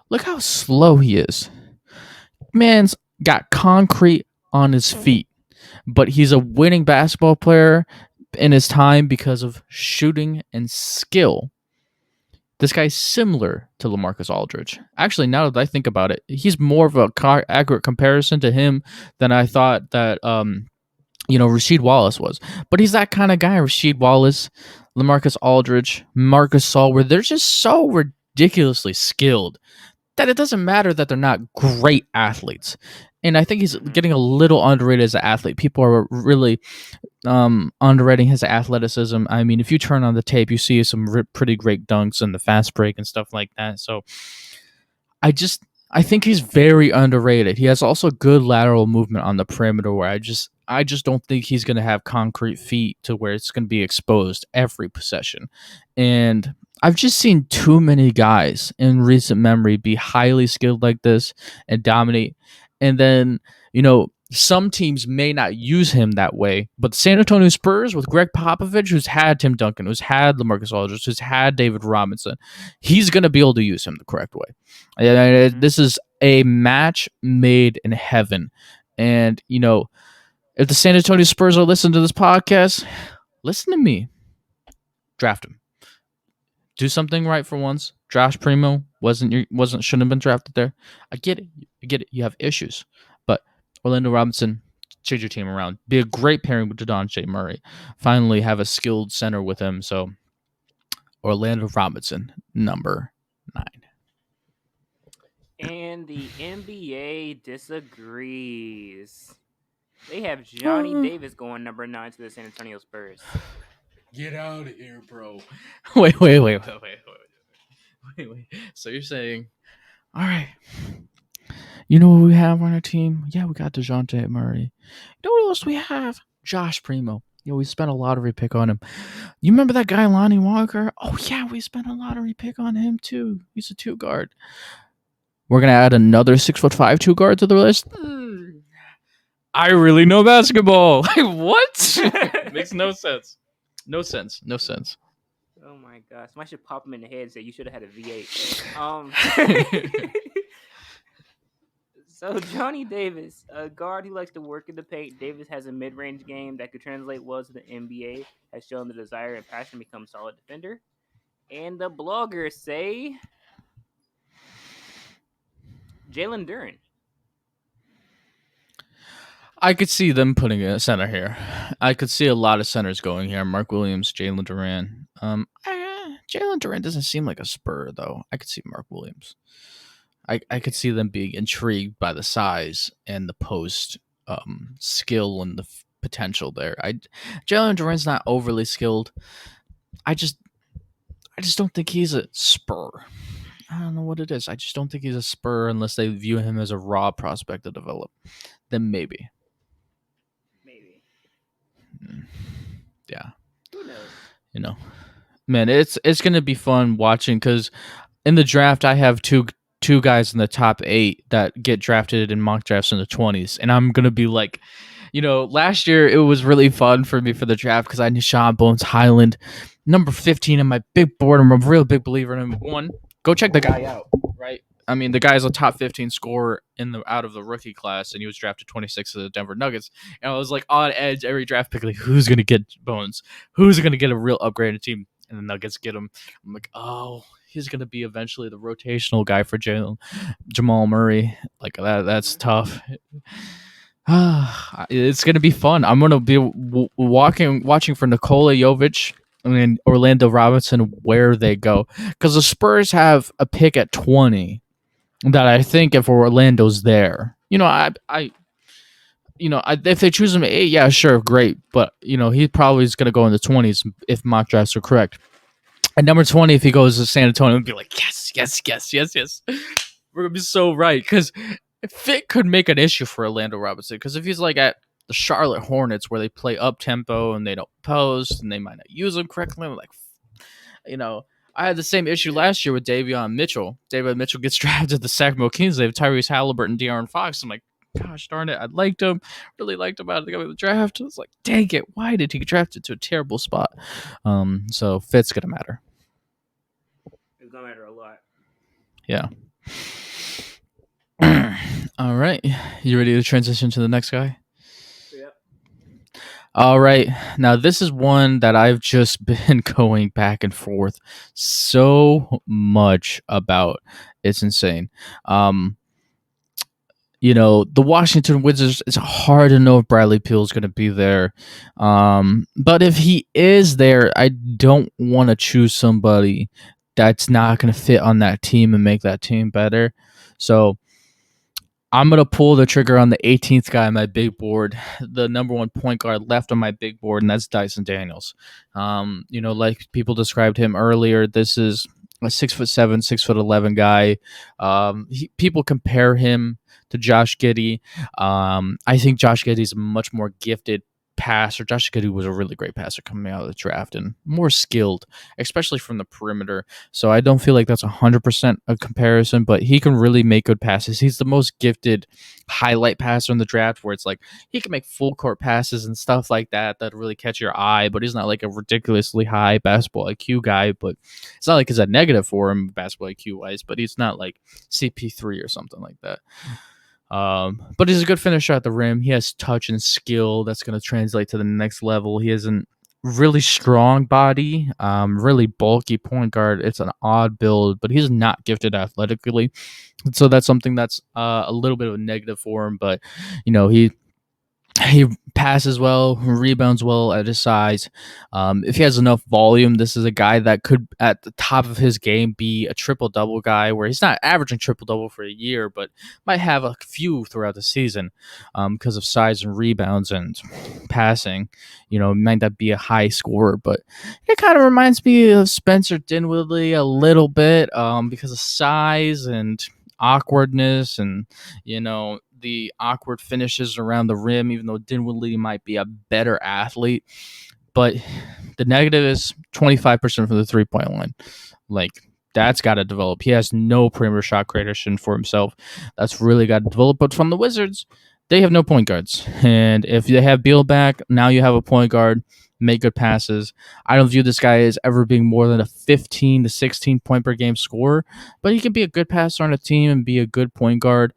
Look how slow he is. Man's got concrete on his feet, but he's a winning basketball player in his time because of shooting and skill. This guy's similar to LaMarcus Aldridge. Actually, now that I think about it, he's more of a accurate comparison to him than I thought that Rasheed Wallace was. But he's that kind of guy. Rasheed Wallace, LaMarcus Aldridge, Marcus Saul, where they're just so ridiculously skilled that it doesn't matter that they're not great athletes. And I think he's Mm-hmm. getting a little underrated as an athlete. People are really underrating his athleticism. I mean, if you turn on the tape, you see some pretty great dunks and the fast break and stuff like that. So I think he's very underrated. He has also good lateral movement on the perimeter where I just don't think he's going to have concrete feet to where it's going to be exposed every possession. And I've just seen too many guys in recent memory be highly skilled like this and dominate. And then, some teams may not use him that way, but the San Antonio Spurs with Greg Popovich, who's had Tim Duncan, who's had LaMarcus Aldridge, who's had David Robinson, he's going to be able to use him the correct way. Mm-hmm. This is a match made in heaven. And, if the San Antonio Spurs are listening to this podcast, listen to me. Draft him. Do something right for once. Josh Primo shouldn't have been drafted there. I get it. You have issues. But Orlando Robinson, change your team around. Be a great pairing with Dejounte Murray. Finally have a skilled center with him. So Orlando Robinson, number 9. And the NBA disagrees. They have Johnny Davis going number 9 to the San Antonio Spurs. Get out of here, bro. Wait. So you're saying, all right, you know what we have on our team? Yeah, we got DeJounte Murray. You know what else we have? Josh Primo. We spent a lottery pick on him. You remember that guy, Lonnie Walker? Oh, yeah, we spent a lottery pick on him, too. He's a 2 guard. We're going to add another 6'5" 2 guard to the list? I really know basketball. What? Makes no sense. No sense. Oh my gosh! Somebody should pop him in the head and say you should have had a V8. So Johnny Davis, a guard who likes to work in the paint. Davis has a mid-range game that could translate well to the NBA. Has shown the desire and passion to become a solid defender. And the bloggers say Jalen Duren. I could see them putting a center here. I could see a lot of centers going here. Mark Williams, Jalen Duren. Jalen Duren doesn't seem like a Spur, though. I could see Mark Williams. I could see them being intrigued by the size and the post skill and the potential there. Jalen Duren's not overly skilled. I just don't think he's a Spur. I don't know what it is. I just don't think he's a Spur unless they view him as a raw prospect to develop. Then maybe. Yeah. Who knows? Man, it's gonna be fun watching because in the draft I have two guys in the top 8 that get drafted in mock drafts in the 20s, and I'm gonna be like, last year it was really fun for me for the draft because I knew Sean Bones Highland. number 15 in my big board. I'm a real big believer in him. One, go check the guy out, right? I mean, the guy's a top 15 scorer in the out of the rookie class, and he was drafted 26th to the Denver Nuggets. And I was like on edge every draft pick, like who's gonna get Bones? Who's gonna get a real upgraded team? And the Nuggets get him. I'm like, oh, he's gonna be eventually the rotational guy for Jamal Murray. Like that's tough. It's gonna be fun. I'm gonna be watching for Nikola Jovic and Orlando Robinson where they go, because the Spurs have a pick at 20 that I think if Orlando's there, if they choose him at 8, yeah, sure, great, but he probably is gonna go in the 20s if mock drafts are correct. At number 20, if he goes to San Antonio, it'd be like yes, yes, yes, yes, yes. We're gonna be so right, because fit could make an issue for Orlando Robinson, because if he's like at the Charlotte Hornets where they play up tempo and they don't post and they might not use him correctly, like I had the same issue last year with Davion Mitchell. Davion Mitchell gets drafted to the Sacramento Kings. They have Tyrese Halliburton, De'Aaron Fox. I'm like, gosh darn it, I liked him, really liked him out of the draft. I was like, dang it, why did he get drafted to a terrible spot? So fit's gonna matter. It's gonna matter a lot. Yeah. All right, you ready to transition to the next guy? Yep. All right, now this is one that I've just been going back and forth so much about. It's insane. The Washington Wizards, it's hard to know if Bradley Beal is going to be there. But if he is there, I don't want to choose somebody that's not going to fit on that team and make that team better. So I'm going to pull the trigger on the 18th guy on my big board, the number one point guard left on my big board, and that's Dyson Daniels. Like people described him earlier, this is a 6'7", 6'11" guy. People compare him to Josh Giddey. I think Josh Giddey's a much more gifted passer. Josh Giddey was a really great passer coming out of the draft and more skilled, especially from the perimeter. So I don't feel like that's 100% a comparison, but he can really make good passes. He's the most gifted highlight passer in the draft, where it's like he can make full court passes and stuff like that really catch your eye, but he's not like a ridiculously high basketball IQ guy. But it's not like it's a negative for him basketball IQ wise, but he's not like CP3 or something like that. But he's a good finisher at the rim. He has touch and skill that's going to translate to the next level. He has a really strong body, really bulky point guard. It's an odd build, but he's not gifted athletically. So that's something that's a little bit of a negative for him. But, he passes well, rebounds well at his size. If he has enough volume, this is a guy that could, at the top of his game, be a triple-double guy, where he's not averaging triple-double for a year, but might have a few throughout the season because of size and rebounds and passing. Might not be a high scorer, but it kind of reminds me of Spencer Dinwiddie a little bit because of size and awkwardness and, the awkward finishes around the rim, even though Dinwiddie might be a better athlete. But the negative is 25% from the three-point line. Like, that's got to develop. He has no perimeter shot creation for himself. That's really got to develop. But from the Wizards, they have no point guards. And if they have Beal back, now you have a point guard, make good passes. I don't view this guy as ever being more than a 15 to 16 point per game scorer, but he can be a good passer on a team and be a good point guard.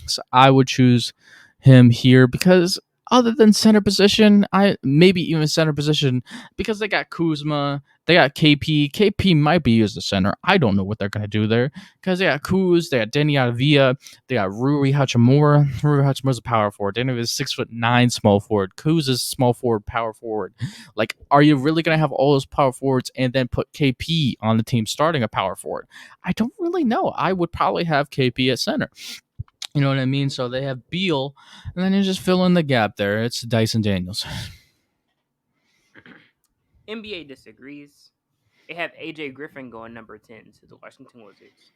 So I would choose him here because other than center position, maybe even center position, because they got Kuzma, they got KP. KP might be used as center. I don't know what they're going to do there because they got Kuz, they got Denny Avila, they got Rui Hachimura. Rui Hachimura's a power forward. Denny is 6'9" small forward. Kuz is small forward, power forward. Like, are you really going to have all those power forwards and then put KP on the team starting a power forward? I don't really know. I would probably have KP at center. You know what I mean? So they have Beal, and then you just fill in the gap there. It's Dyson Daniels. NBA disagrees. They have AJ Griffin going number 10 to the Washington Wizards.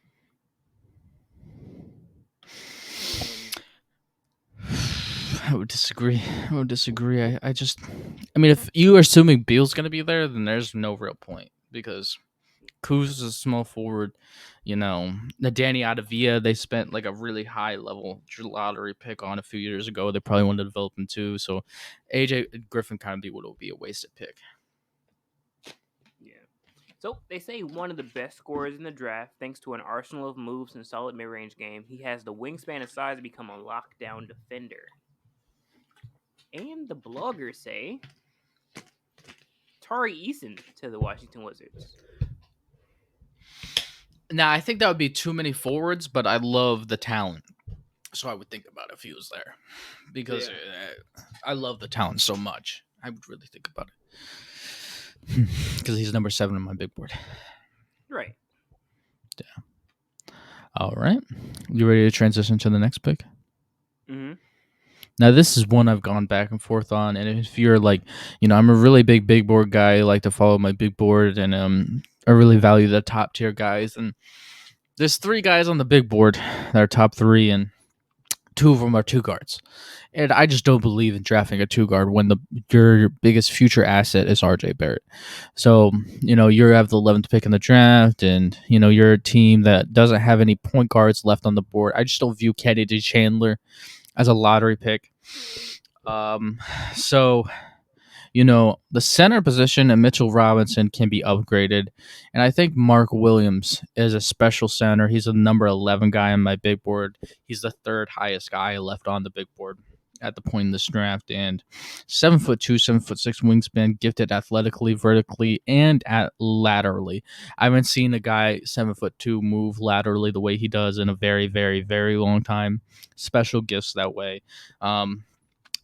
I would disagree. I mean, if you are assuming Beal's going to be there, then there's no real point because Kuz is a small forward. The Danny Avila, they spent like a really high level lottery pick on a few years ago. They probably wanted to develop him too. So AJ Griffin kind of would be a wasted pick. So they say one of the best scorers in the draft, thanks to an arsenal of moves and solid mid-range game. He has the wingspan and size to become a lockdown defender. And the bloggers say Tari Eason to the Washington Wizards. Now, I think that would be too many forwards, but I love the talent. So I would think about it if he was there. Because I love the talent so much. I would really think about it. Because he's number 7 on my big board. Right. All right. You ready to transition to the next pick? Mm-hmm. Now, this is one I've gone back and forth on. And if you're like, I'm a really big board guy. I like to follow my big board. And I really value the top tier guys. And there's 3 guys on the big board that are top 3. And 2 of them are 2 guards. And I just don't believe in drafting a 2 guard when your biggest future asset is RJ Barrett. So, you have the 11th pick in the draft, and, you're a team that doesn't have any point guards left on the board. I just don't view Kennedy Chandler as a lottery pick. So, the center position and Mitchell Robinson can be upgraded. And I think Mark Williams is a special center. He's a number 11 guy on my big board. He's the 3rd highest guy left on the big board at the point in this draft. And 7'2", 7'6" wingspan, gifted athletically, vertically, and laterally. I haven't seen a guy 7'2" move laterally the way he does in a very, very, very long time. Special gifts that way.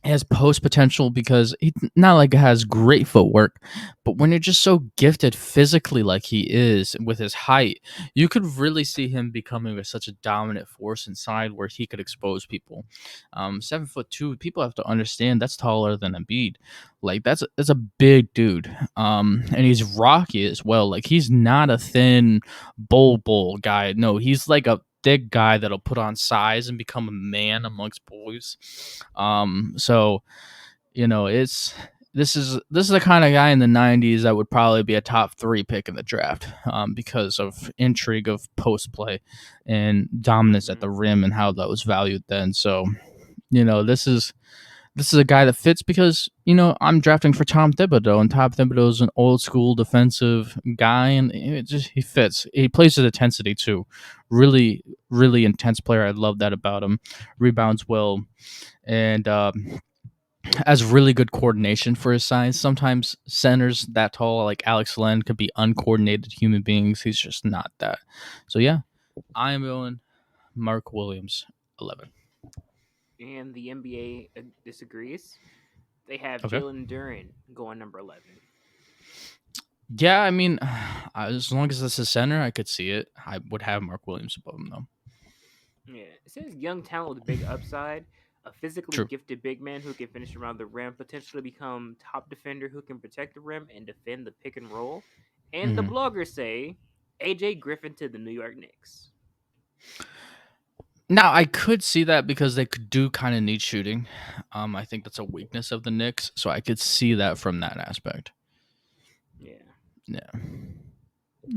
Has post potential because he not like has great footwork, but when you're just so gifted physically like he is with his height, you could really see him becoming such a dominant force inside where he could expose people. 7'2", people have to understand that's taller than Embiid. Like that's a big dude. And he's rocky as well. Like he's not a thin bull guy. No, he's like a thick guy that'll put on size and become a man amongst boys. So it's this is the kind of guy in the 90s that would probably be a top 3 pick in the draft, because of intrigue of post play and dominance at the rim and how that was valued then. So this is a guy that fits because, I'm drafting for Tom Thibodeau, and Tom Thibodeau is an old school defensive guy, and he fits. He plays with intensity too. Really, really intense player. I love that about him. Rebounds well, and has really good coordination for his size. Sometimes centers that tall, like Alex Len, could be uncoordinated human beings. He's just not that. So yeah, I am going Mark Williams, 11. And the NBA disagrees. They have Okay. Jalen Duren going number 11. Yeah, I mean, as long as it's a center, I could see it. I would have Mark Williams above him, though. Yeah, it says young talent with big upside, a physically True. gifted big man who can finish around the rim, potentially become top defender who can protect the rim and defend the pick and roll. And the Mhm. bloggers say AJ Griffin to the New York Knicks. Now, I could see that because they could do kind of need shooting. I think that's a weakness of the Knicks, so I could see that from that aspect. Yeah. Yeah.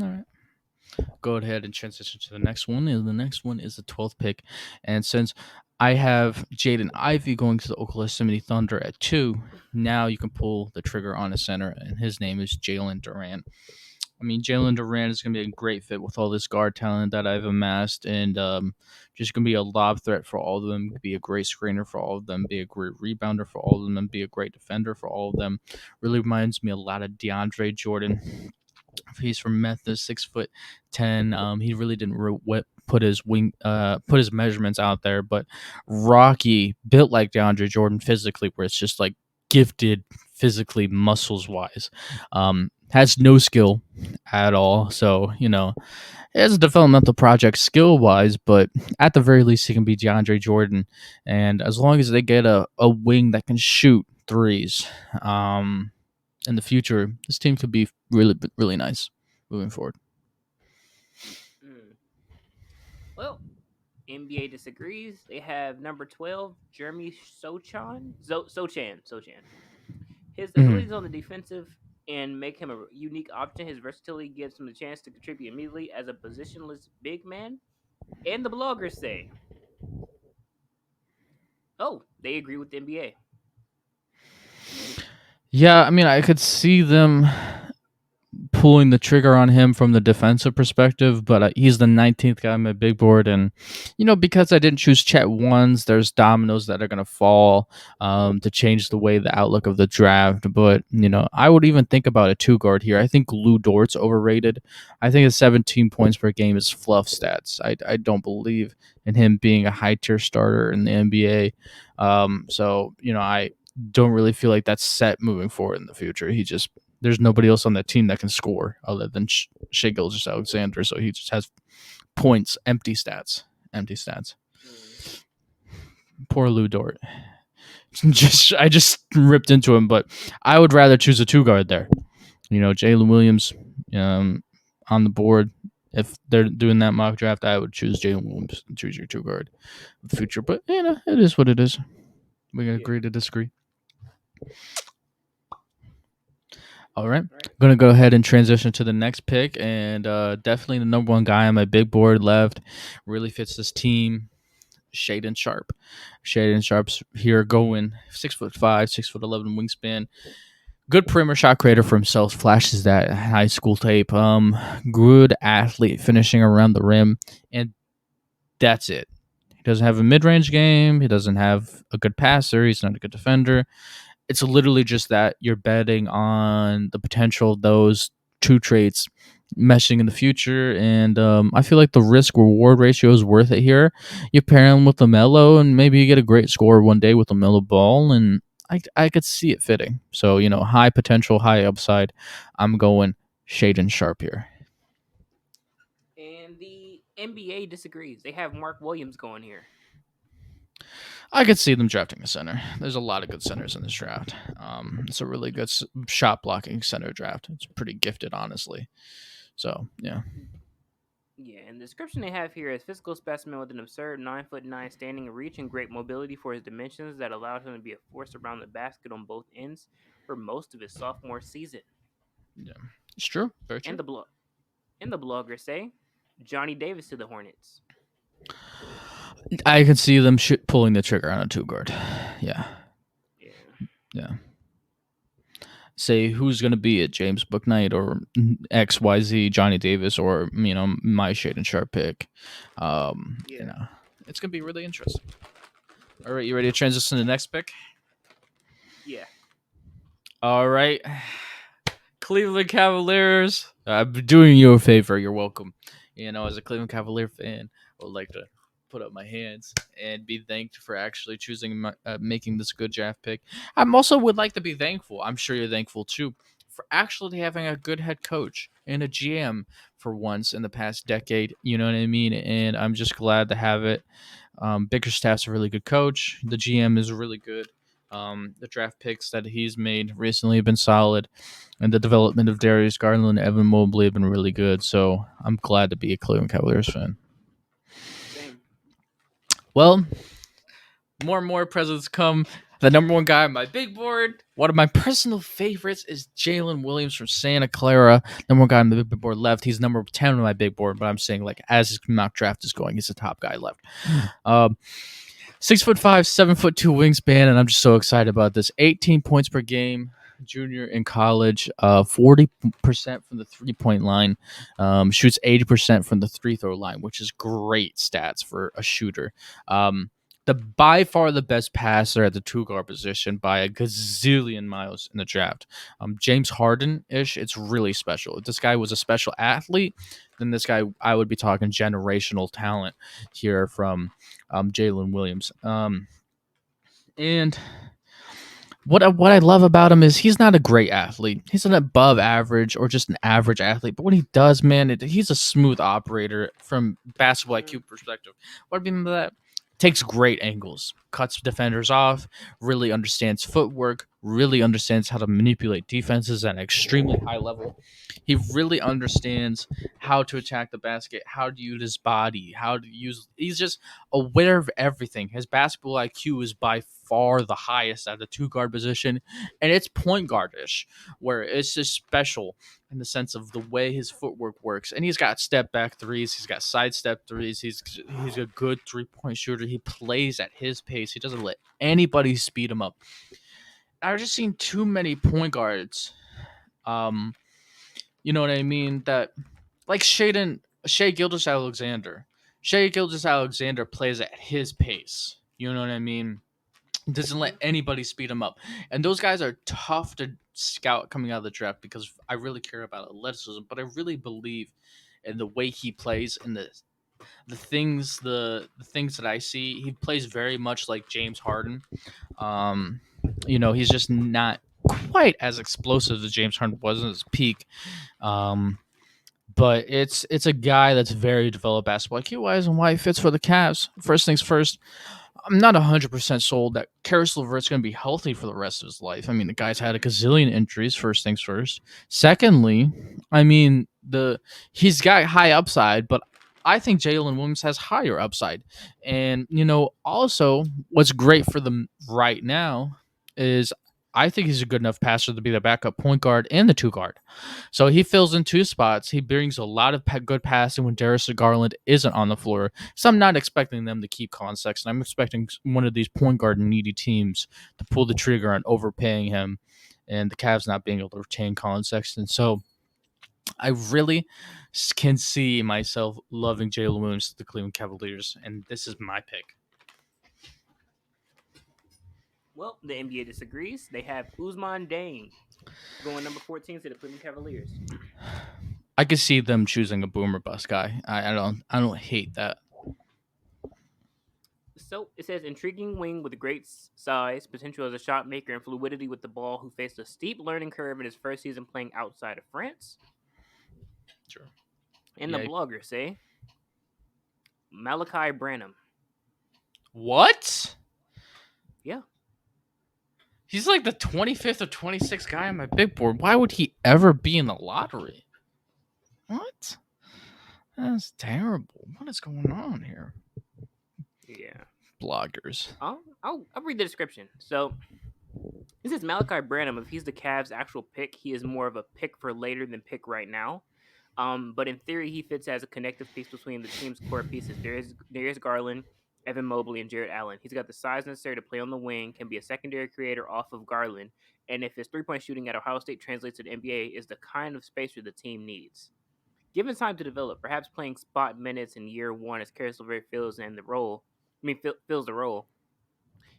All right. Go ahead and transition to the next one. And the next one is the 12th pick. And since I have Jaden Ivey going to the Oklahoma City Thunder at 2, now you can pull the trigger on a center, and his name is Jalen Duran. I mean, Jalen Duran is going to be a great fit with all this guard talent that I've amassed, and just going to be a lob threat for all of them, be a great screener for all of them, be a great rebounder for all of them, and be a great defender for all of them. Really reminds me a lot of DeAndre Jordan. He's from Memphis, 6'10". He really didn't put his measurements out there, but Rocky built like DeAndre Jordan physically, where it's just like gifted physically, muscles wise. Has no skill at all, so it is a developmental project skill wise, but at the very least, he can be DeAndre Jordan, and as long as they get a wing that can shoot threes, in the future, this team could be really, really nice moving forward. Mm. Well, NBA disagrees. They have number 12, Jeremy Sochan. His abilities Mm-hmm. on the defensive and make him a unique option. His versatility gives him the chance to contribute immediately as a positionless big man. And the bloggers say, oh, they agree with the NBA. Yeah, I mean, I could see them pulling the trigger on him from the defensive perspective, but he's the 19th guy on my big board. And, because I didn't choose Chet ones, there's dominoes that are going to fall to change the way the outlook of the draft. But, I would even think about a two guard here. I think Lou Dort's overrated. I think his 17 points per game is fluff stats. I don't believe in him being a high tier starter in the NBA. I don't really feel like that's set moving forward in the future. There's nobody else on that team that can score other than Shai Gilgeous-Alexander, so he just has points, empty stats. Poor Lou Dort. I just ripped into him, but I would rather choose a two guard there. Jaylen Williams on the board. If they're doing that mock draft, I would choose Jalen Williams and choose your two guard for the future. But it is what it is. We can agree to disagree. All right. I'm going to go ahead and transition to the next pick. And definitely the number one guy on my big board left. Really fits this team. Shaedon Sharpe. Shaedon Sharpe's here going 6'5", 6'11" wingspan. Good perimeter shot creator for himself. Flashes that high school tape. Good athlete finishing around the rim. And that's it. He doesn't have a mid-range game. He doesn't have a good passer. He's not a good defender. It's literally just that you're betting on the potential of those two traits meshing in the future, and I feel like the risk-reward ratio is worth it here. You pair him with LaMelo, and maybe you get a great score one day with LaMelo Ball, and I could see it fitting. So, high potential, high upside. I'm going Shaedon Sharpe here. And the NBA disagrees. They have Mark Williams going here. I could see them drafting a center. There's a lot of good centers in this draft. It's a really good shot blocking center draft. It's pretty gifted, honestly. So, yeah. Yeah, and the description they have here is physical specimen with an absurd 9'9" standing reach and great mobility for his dimensions that allowed him to be a force around the basket on both ends for most of his sophomore season. Yeah, it's true. Very true. And the bloggers say Johnny Davis to the Hornets. I can see them pulling the trigger on a two guard. Yeah. Say who's going to be it, James Bouknight or XYZ Johnny Davis or my Shaedon Sharpe pick. It's going to be really interesting. All right, you ready to transition to the next pick? Yeah. All right. Cleveland Cavaliers. I'm doing you a favor. You're welcome. As a Cleveland Cavalier fan, I would like to put up my hands and be thanked for actually choosing making this good draft pick. I also would like to be thankful. I'm sure you're thankful too for actually having a good head coach and a GM for once in the past decade. You know what I mean? And I'm just glad to have it. Bickerstaff's a really good coach. The GM is really good. The draft picks that he's made recently have been solid, and the development of Darius Garland and Evan Mobley have been really good. So I'm glad to be a Cleveland Cavaliers fan. Same. Well, more and more presidents come. The number one guy on my big board, one of my personal favorites, is Jaylen Williams from Santa Clara. Number one guy on the big board left. He's number 10 on my big board, but I'm saying as his mock draft is going, he's the top guy left. 6'5", 7'2" wingspan, and I'm just so excited about this. 18 points per game, junior in college. 40% from the 3-point line. Shoots 80% from the free throw line, which is great stats for a shooter. By far the best passer at the two guard position by a gazillion miles in the draft. James Harden-ish, it's really special. If this guy was a special athlete, then this guy, I would be talking generational talent here from Jalen Williams. And what I love about him is he's not a great athlete. He's an above average or just an average athlete. But what he does, man, he's a smooth operator from basketball IQ perspective. What I mean by that? Takes great angles, cuts defenders off, really understands footwork, really understands how to manipulate defenses at an extremely high level. He really understands how to attack the basket, how to use his body, he's just aware of everything. His basketball IQ is by far the highest at the two guard position, and it's point guard-ish, where it's just special in the sense of the way his footwork works. And he's got step back threes, he's got side step threes, he's a good 3-point shooter. He plays at his pace. He doesn't let anybody speed him up. I've just seen too many point guards You know what I mean? That like Shea Gilgeous-Alexander. Shea Gilgeous-Alexander plays at his pace. You know what I mean? Doesn't let anybody speed him up. And those guys are tough to scout coming out of the draft because I really care about athleticism, but I really believe in the way he plays and the things that I see. He plays very much like James Harden. Um, he's just not quite as explosive as James Harden was in his peak. Um, but it's a guy that's very developed basketball IQ wise and why he fits for the Cavs. First things first, I'm not 100% sold that Karis LeVert's going to be healthy for the rest of his life. I mean, the guy's had a gazillion injuries, first things first. Secondly, I mean, he's got high upside, but I think Jaylen Williams has higher upside. And, also what's great for them right now is I think he's a good enough passer to be the backup point guard and the two guard. So he fills in two spots. He brings a lot of good passing when Darius Garland isn't on the floor. So I'm not expecting them to keep Colin Sexton. I'm expecting one of these point guard needy teams to pull the trigger on overpaying him and the Cavs not being able to retain Colin Sexton. So I really can see myself loving Jalen Williams to the Cleveland Cavaliers, and this is my pick. Well, the NBA disagrees. They have Ousmane Dieng going number 14 to the Cleveland Cavaliers. I could see them choosing a boomer bust guy. I don't hate that. So it says intriguing wing with great size, potential as a shot maker, and fluidity with the ball, who faced a steep learning curve in his first season playing outside of France. Sure. And the bloggers say Malachi Branham. What? Yeah. He's like the 25th or 26th guy on my big board. Why would he ever be in the lottery? What? That's terrible. What is going on here? Yeah. Bloggers. I'll read the description. So this is Malachi Branham. If he's the Cavs' actual pick, he is more of a pick for later than pick right now. But in theory, he fits as a connective piece between the team's core pieces. Darius Garland, Evan Mobley, and Jarrett Allen. He's got the size necessary to play on the wing, can be a secondary creator off of Garland, and if his three-point shooting at Ohio State translates to the NBA, is the kind of spacer the team needs. Given time to develop, perhaps playing spot minutes in year one as Karis LeVert fills the role,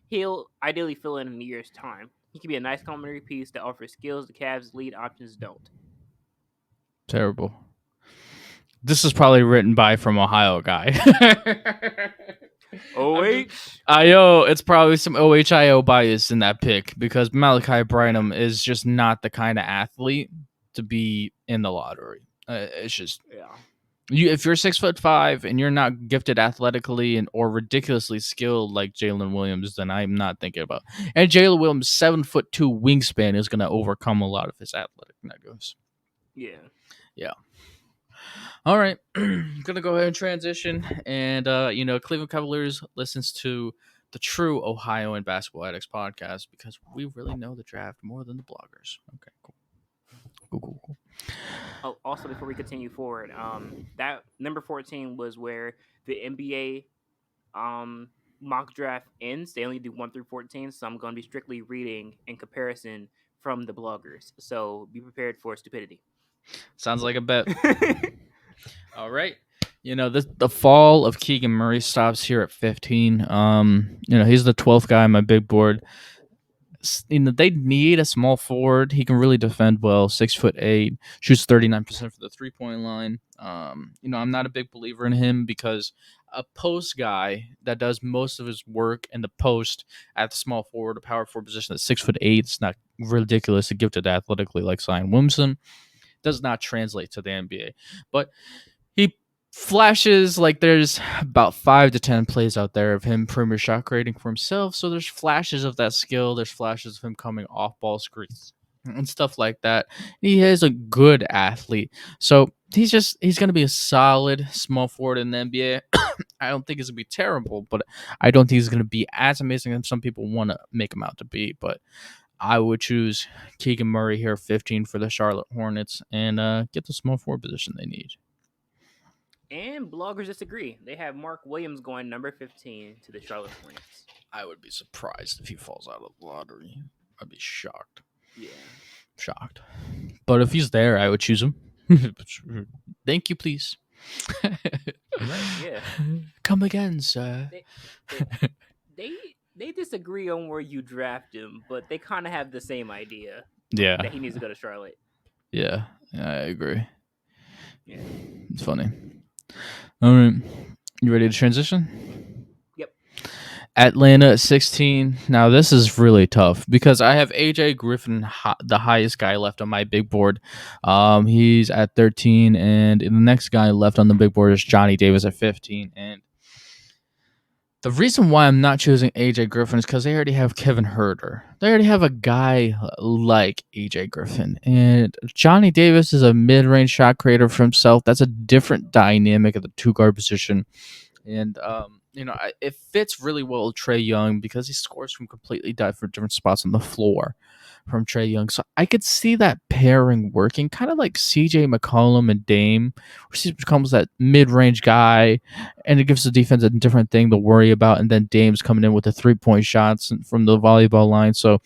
he'll ideally fill in a year's time. He can be a nice complementary piece that offers skills the Cavs' lead options don't. Terrible. This is probably written by from Ohio guy. It's probably some OHIO bias in that pick because Malachi Branham is just not the kind of athlete to be in the lottery. It's just if you're 6'5" and you're not gifted athletically or ridiculously skilled like Jalen Williams, then I'm not thinking about. And Jalen Williams' 7'2" wingspan is going to overcome a lot of his athletic negatives. Yeah. All right, gonna go ahead and transition, and Cleveland Cavaliers listens to the true Ohio and Basketball Addicts podcast because we really know the draft more than the bloggers. Okay, cool. Oh, also before we continue forward, that number 14 was where the NBA mock draft ends. They only do 1 through 14, so I'm gonna be strictly reading in comparison from the bloggers. So be prepared for stupidity. Sounds like a bet. All right. The fall of Keegan Murray stops here at 15. He's the 12th guy on my big board. They need a small forward. He can really defend well. 6'8", shoots 39% for the 3-point line. I'm not a big believer in him because a post guy that does most of his work in the post at the small forward or power forward position at 6'8", it's not ridiculous to gifted athletically like Zion Williamson. Does not translate to the NBA, but he flashes like there's about 5 to 10 plays out there of him premier shot creating for himself. So there's flashes of that skill. There's flashes of him coming off ball screens and stuff like that. He is a good athlete. So he's going to be a solid small forward in the NBA. I don't think he's going to be terrible, but I don't think he's going to be as amazing as some people want to make him out to be. But I would choose Keegan Murray here, 15 for the Charlotte Hornets, and get the small forward position they need. And bloggers disagree. They have Mark Williams going number 15 to the Charlotte Hornets. I would be surprised if he falls out of the lottery. I'd be shocked. Yeah. Shocked. But if he's there, I would choose him. Thank you, please. Right? Yeah. Come again, sir. They they they they disagree on where you draft him, but they kind of have the same idea Yeah, that he needs to go to Charlotte. yeah, I agree. Yeah. It's funny. All right, you ready to transition? Yep. Atlanta at 16. Now this is really tough because I have AJ Griffin, the highest guy left on my big board. He's at 13, and the next guy left on the big board is Johnny Davis at 15. And the reason why I'm not choosing AJ Griffin is because they already have Kevin Herter. They already have a guy like AJ Griffin. And Johnny Davis is a mid range shot creator for himself. That's a different dynamic at the two guard position. And, it fits really well with Trae Young because he scores from completely different spots on the floor from Trae Young. So I could see that pairing working, kind of like CJ McCollum and Dame, where CJ becomes that mid range guy, and it gives the defense a different thing to worry about. And then Dame's coming in with the 3-point shots from the volleyball line. So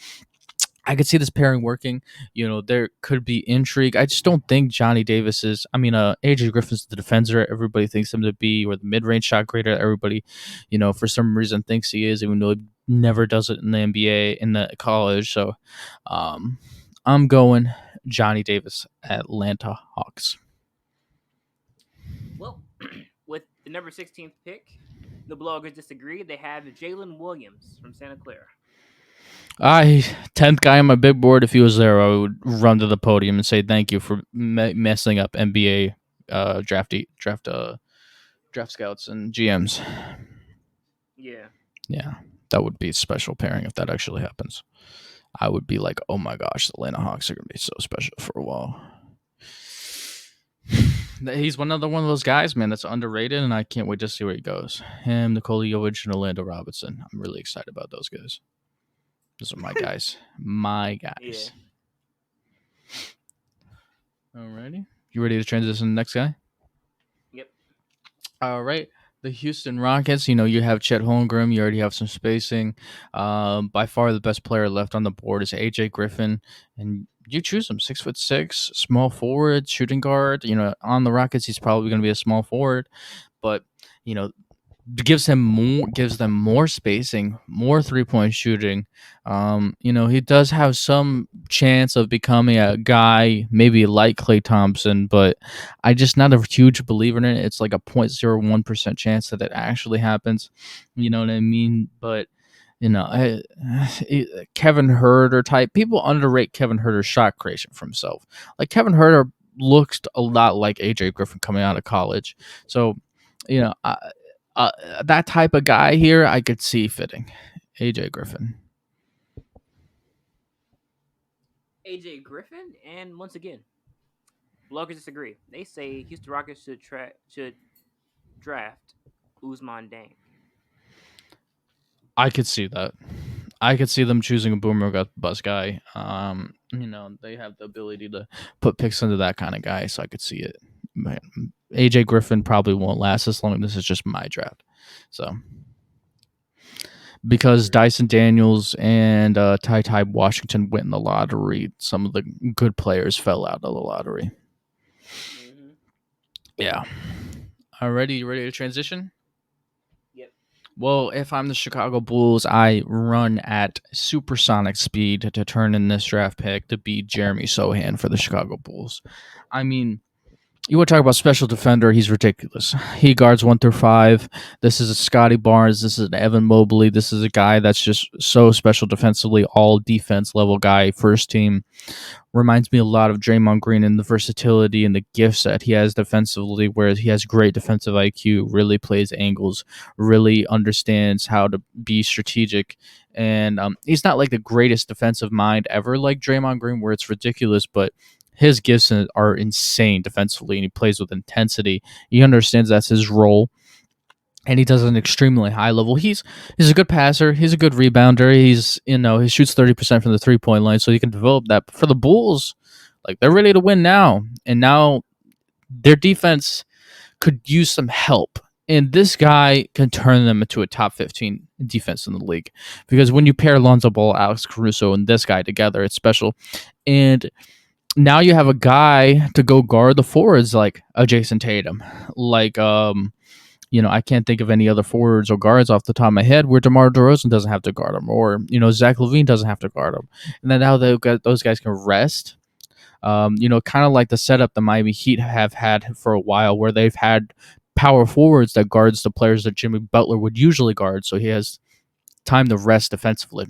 I could see this pairing working. There could be intrigue. I just don't think Johnny Davis is. I mean, AJ Griffin's the defender. Everybody thinks him to be, or the mid-range shot creator. Everybody, for some reason thinks he is, even though he never does it in the NBA, in the college. So, I'm going Johnny Davis, Atlanta Hawks. Well, with the number 16th pick, the bloggers disagree. They have Jalen Williams from Santa Clara. 10th guy on my big board. If he was there, I would run to the podium and say thank you for messing up NBA draft scouts and GMs. Yeah. Yeah, that would be a special pairing if that actually happens. I would be like, oh my gosh, the Atlanta Hawks are going to be so special for a while. He's one of those guys, man, that's underrated, and I can't wait to see where he goes. Him, Nikola Jovic, and Orlando Robinson. I'm really excited about those guys. Those are my guys. My guys. Yeah. Alrighty. You ready to transition to the next guy? Yep. All right. The Houston Rockets, you have Chet Holmgren. You already have some spacing. By far the best player left on the board is AJ Griffin. And you choose him, 6'6", small forward, shooting guard. On the Rockets, he's probably going to be a small forward. But, gives them more spacing, more 3-point shooting. He does have some chance of becoming a guy maybe like Klay Thompson, but I just not a huge believer in it. It's like a 0.01% chance that it actually happens. You know what I mean? But Kevin Huerter type people underrate Kevin Huerter's shot creation for himself. Like Kevin Huerter looks a lot like AJ Griffin coming out of college. So, that type of guy here, I could see fitting AJ Griffin. AJ Griffin, and once again, bloggers disagree. They say Houston Rockets should draft Usman Deng. I could see that. I could see them choosing a boomer bust guy. They have the ability to put picks into that kind of guy, so I could see it. Man, AJ Griffin probably won't last as long. This is just my draft. So, because Dyson Daniels and Ty Washington went in the lottery, some of the good players fell out of the lottery. Mm-hmm. Yeah. Already, you ready to transition? Yep. Well, if I'm the Chicago Bulls, I run at supersonic speed to turn in this draft pick to beat Jeremy Sohan for the Chicago Bulls. I mean, you want to talk about special defender? He's ridiculous. He guards 1 through 5. This is a Scotty Barnes. This is an Evan Mobley. This is a guy that's just so special defensively, all defense level guy, first team. Reminds me a lot of Draymond Green and the versatility and the gifts that he has defensively, where he has great defensive IQ, really plays angles, really understands how to be strategic. And he's not like the greatest defensive mind ever like Draymond Green, where it's ridiculous, but his gifts are insane defensively, and he plays with intensity. He understands that's his role, and he does it at an extremely high level. He's a good passer. He's a good rebounder. He shoots 30% from the 3-point line, so he can develop that. But for the Bulls, like, they're ready to win now, and now their defense could use some help. And this guy can turn them into a top 15 defense in the league, because when you pair Lonzo Ball, Alex Caruso, and this guy together, it's special. And now you have a guy to go guard the forwards like a Jason Tatum, like I can't think of any other forwards or guards off the top of my head where DeMar DeRozan doesn't have to guard him, or Zach LaVine doesn't have to guard him, and then now those guys can rest. Kind of like the setup the Miami Heat have had for a while, where they've had power forwards that guards the players that Jimmy Butler would usually guard, so he has time to rest defensively.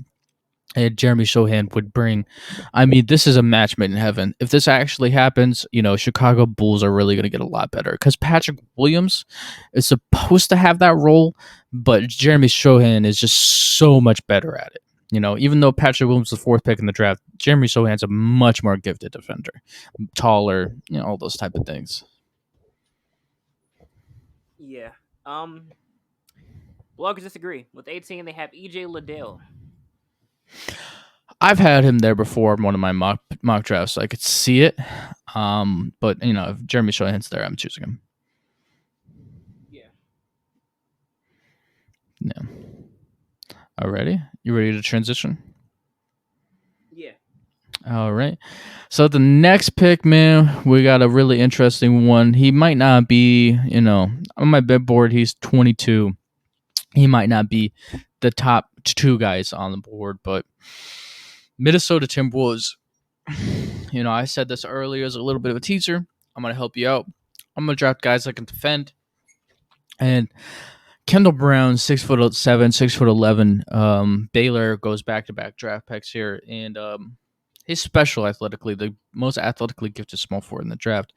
And Jeremy Sohan would bring. I mean, this is a match made in heaven. If this actually happens, Chicago Bulls are really going to get a lot better because Patrick Williams is supposed to have that role, but Jeremy Sohan is just so much better at it. Even though Patrick Williams was the fourth pick in the draft, Jeremy Sohan's a much more gifted defender, taller, all those type of things. Yeah. Bloggers disagree. With 18, they have EJ Liddell. I've had him there before in one of my mock drafts, so I could see it. But if Jeremy Sohan's there, I'm choosing him. Yeah. Yeah. Alrighty, you ready to transition? Yeah. All right. So the next pick, man, we got a really interesting one. He might not be, on my big board, he's 22. He might not be the top two guys on the board, but Minnesota Timberwolves, I said this earlier as a little bit of a teaser. I'm going to help you out. I'm going to draft guys that can defend. And Kendall Brown, 6'7", 6'11". Baylor goes back-to-back draft picks here. And he's special athletically, the most athletically gifted small forward in the draft.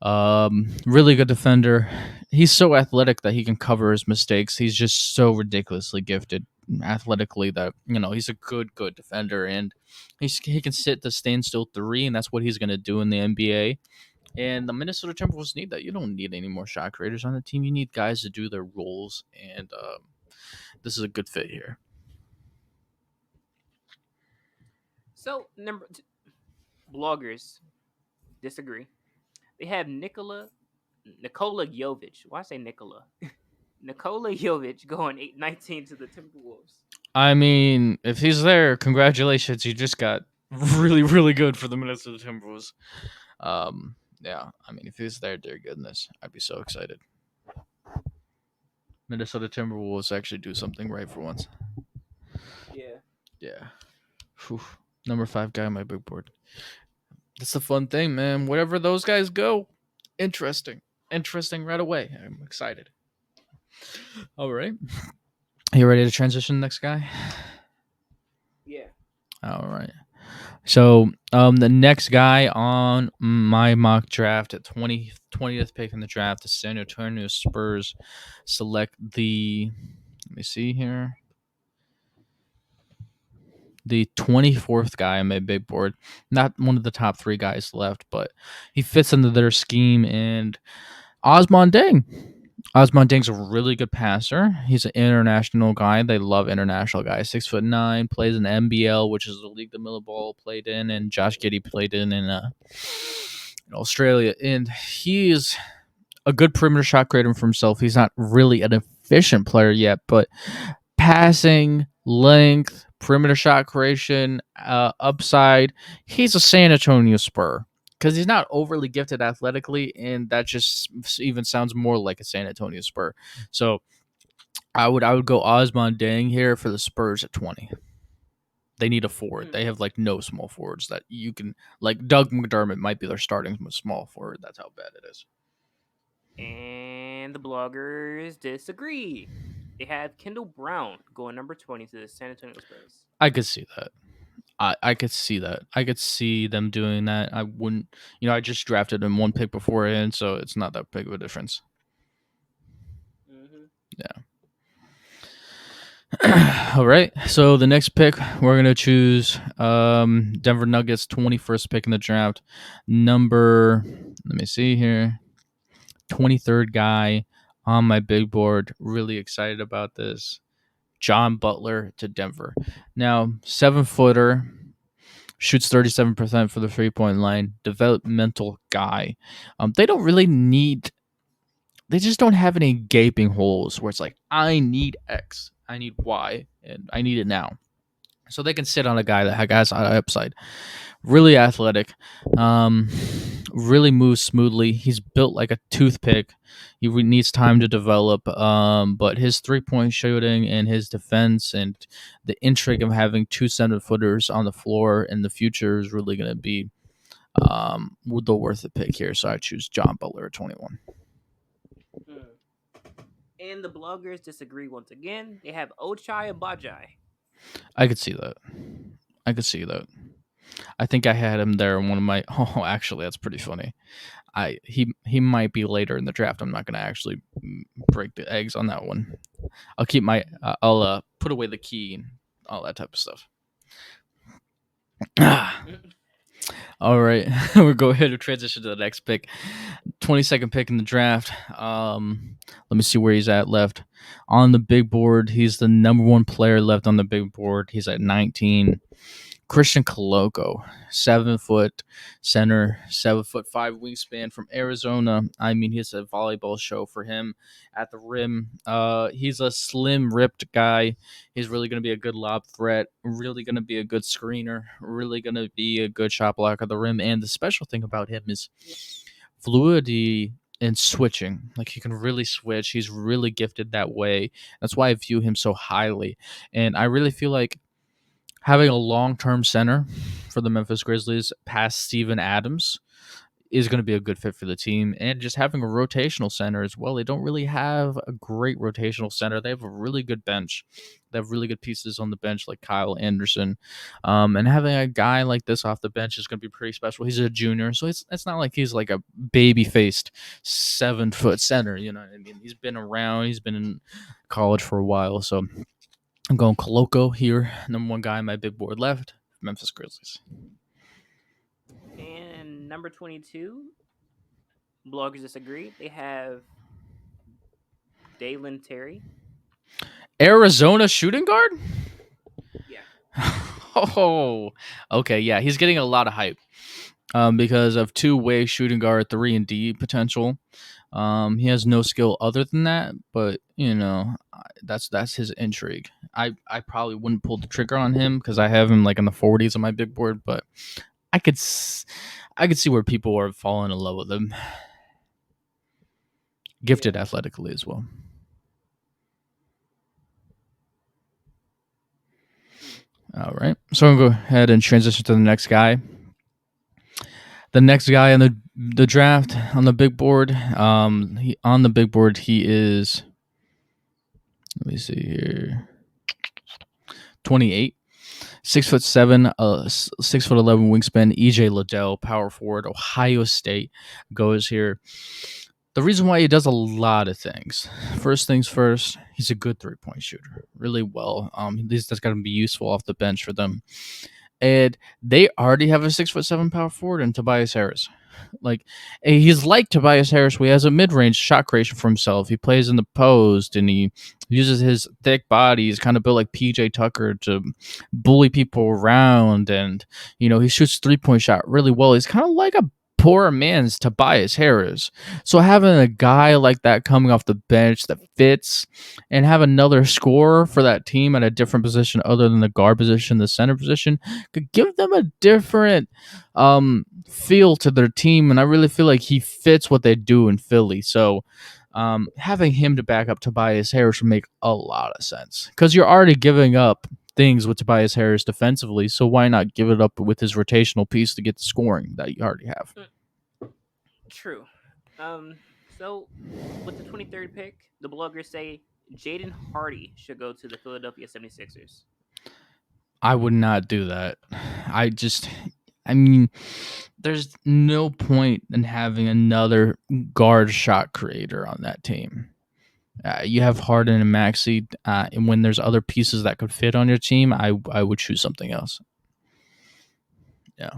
Really good defender. He's so athletic that he can cover his mistakes. He's just so ridiculously gifted athletically that he's a good defender, and he can sit the standstill three, and that's what he's going to do in the NBA. And the Minnesota Timberwolves need that. You don't need any more shot creators on the team. You need guys to do their roles, and this is a good fit here. So bloggers disagree. They have Nikola Jovic. Why say Nikola? Nikola Jovic going 19 to the Timberwolves. I mean, if he's there, congratulations. You just got really, really good for the Minnesota Timberwolves. Yeah, I mean, if he's there, dear goodness, I'd be so excited. Minnesota Timberwolves actually do something right for once. Yeah. Yeah. Whew. Number 5 guy on my big board. That's the fun thing, man. Wherever those guys go, interesting right away. I'm excited. All right. You ready to transition next guy? Yeah. All right. So the next guy on my mock draft at 20th pick in the draft, the San Antonio Spurs select the, let me see here, the 24th guy on my big board. Not one of the top 3 guys left, but he fits into their scheme. And Osman Deng. Osman Deng's a really good passer. He's an international guy. They love international guys. 6'9", plays in the NBL, which is the league that Miller Ball played in, and Josh Giddey played in Australia. And he is a good perimeter shot creator for himself. He's not really an efficient player yet, but passing, length, perimeter shot creation, upside, he's a San Antonio Spur. Because he's not overly gifted athletically, and that just even sounds more like a San Antonio Spur. So I would go Osman Deng here for the Spurs at 20. They need a forward. They have like no small forwards that you can, like Doug McDermott might be their starting small forward. That's how bad it is. And the bloggers disagree. They have Kendall Brown going number 20 to the San Antonio Spurs. I could see that. I could see that. I could see them doing that. I wouldn't, I just drafted him 1 pick beforehand, so it's not that big of a difference. Mm-hmm. Yeah. All right. So the next pick, we're going to choose Denver Nuggets 21st pick in the draft. Let me see here, 23rd guy on my big board. Really excited about this. John Butler to Denver. Now, 7-footer, shoots 37% for the 3-point line, developmental guy. They don't really need, they just don't have any gaping holes where it's like, I need X, I need Y, and I need it now. So they can sit on a guy that has upside. Really athletic, um, really moves smoothly. He's built like a toothpick. He needs time to develop, but his 3-point shooting and his defense and the intrigue of having two 7-footers on the floor in the future is really going to be the worth it pick here. So I choose John Butler at 21. Mm. And the bloggers disagree once again. They have Ochai and Bajai. I could see that. I could see that. I think I had him there in one of my. Oh, actually, that's pretty funny. He might be later in the draft. I'm not gonna actually break the eggs on that one. I'll keep my. I'll put away the key and all that type of stuff. All right, we'll go ahead and transition to the next pick. 22nd pick in the draft. Let me see where he's at left on the big board. He's the number one player left on the big board. He's at 19. Christian Koloko, 7-foot center, 7'5" wingspan from Arizona. I mean, he's a volleyball show for him at the rim. He's a slim, ripped guy. He's really going to be a good lob threat, really going to be a good screener, really going to be a good shot blocker at the rim. And the special thing about him is fluidity and switching. Like, he can really switch. He's really gifted that way. That's why I view him so highly. And I really feel like having a long-term center for the Memphis Grizzlies past Steven Adams is going to be a good fit for the team. And just having a rotational center as well. They don't really have a great rotational center. They have a really good bench. They have really good pieces on the bench like Kyle Anderson. And having a guy like this off the bench is going to be pretty special. He's a junior, so it's not like he's like a baby-faced 7-foot center. You know what I mean? He's been around. He's been in college for a while, so I'm going Koloko here, number one guy on my big board left, Memphis Grizzlies. And number 22, bloggers disagree. They have Dalen Terry. Arizona shooting guard? Yeah. Oh, okay, yeah, he's getting a lot of hype because of two-way shooting guard, 3-and-D potential. He has no skill other than that, but that's his intrigue. I probably wouldn't pull the trigger on him because I have him like in the 40s on my big board, but I could see where people are falling in love with him. Gifted athletically as well. All right, so I'm gonna go ahead and transition to the next guy. The next guy on the draft on the big board, he is. Let me see here. 28, 6'7", 6'11" wingspan. EJ Liddell, power forward, Ohio State, goes here. The reason why he does a lot of things. First things first, he's a good 3-point shooter, really well. That's going to be useful off the bench for them. And they already have a 6'7" power forward in Tobias Harris. Like, he's like Tobias Harris. He has a mid-range shot creation for himself. He plays in the post, and he uses his thick body. He's kind of built like PJ Tucker to bully people around, and he shoots 3-point shot really well. He's kind of like a poor man's Tobias Harris. So having a guy like that coming off the bench that fits, and have another scorer for that team at a different position other than the guard position, the center position, could give them a different feel to their team. And I really feel like he fits what they do in Philly. So having him to back up Tobias Harris would make a lot of sense, because you're already giving up things with Tobias Harris defensively, so why not give it up with his rotational piece to get the scoring that you already have? True. So with the 23rd pick, the bloggers say Jaden Hardy should go to the Philadelphia 76ers. I would not do that. I mean, there's no point in having another guard shot creator on that team. You have Harden and Maxey, and when there's other pieces that could fit on your team, I would choose something else. Yeah.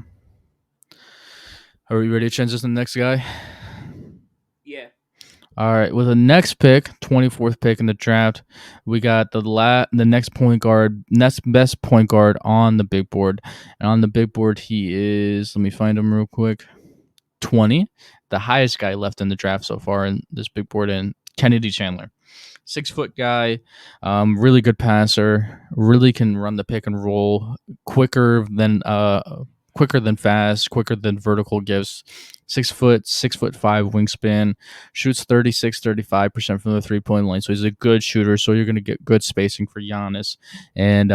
Are we ready to transition to the next guy? Yeah. All right. With the next pick, 24th pick in the draft, we got the next point guard, next best point guard on the big board. And on the big board, he is, let me find him real quick, 20, the highest guy left in the draft so far in this big board. And Kennedy Chandler. 6 foot guy, really good passer, really can run the pick and roll quicker than fast, quicker than vertical gives. 6 foot, 6'5" wingspan, shoots 35% from the 3 point line. So he's a good shooter. So you're going to get good spacing for Giannis. And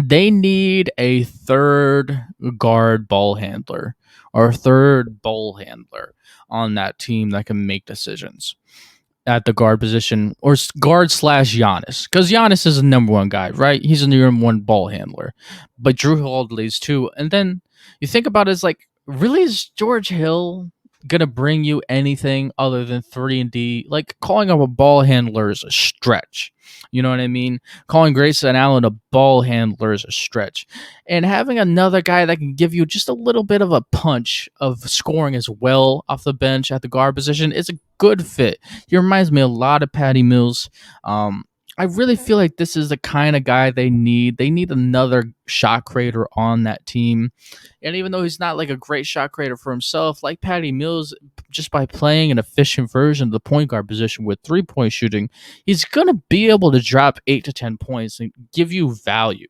they need a third guard ball handler or a third ball handler on that team that can make decisions at the guard position or guard slash Giannis, because Giannis is the number one guy, right? He's the number one ball handler, but Drew Holiday's too. And then you think about it as like, really, is George Hill gonna bring you anything other than 3 and D? Like calling him a ball handler is a stretch. You know what I mean? Calling Grayson Allen a ball handler is a stretch. And having another guy that can give you just a little bit of a punch of scoring as well off the bench at the guard position is a good fit. He reminds me a lot of Patty Mills. I really feel like this is the kind of guy they need. They need another shot creator on that team. And even though he's not like a great shot creator for himself, like Patty Mills, just by playing an efficient version of the point guard position with 3 point shooting, he's going to be able to drop 8 to 10 points and give you value.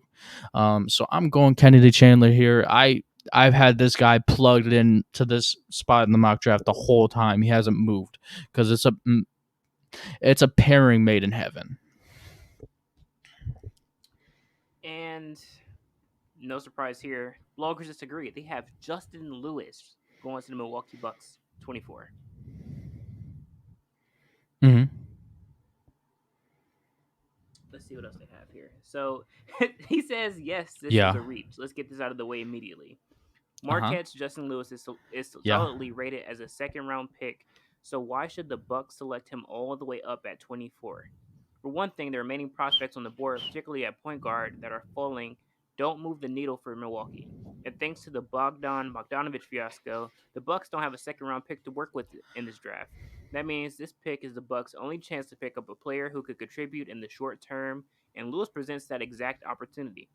So I'm going Kennedy Chandler here. I've had this guy plugged in to this spot in the mock draft the whole time. He hasn't moved because it's a pairing made in heaven. And no surprise here, bloggers disagree. They have Justin Lewis going to the Milwaukee Bucks 24. Mm-hmm. Let's see what else they have here. So he says, yes, this Yeah. is a reach. Let's get this out of the way immediately. Uh-huh. Marquette's Justin Lewis is Yeah. solidly rated as a second-round pick, so why should the Bucks select him all the way up at 24? For one thing, the remaining prospects on the board, particularly at point guard, that are falling, don't move the needle for Milwaukee. And thanks to the Bogdanovich fiasco, the Bucks don't have a second-round pick to work with in this draft. That means this pick is the Bucks' only chance to pick up a player who could contribute in the short term, and Lewis presents that exact opportunity.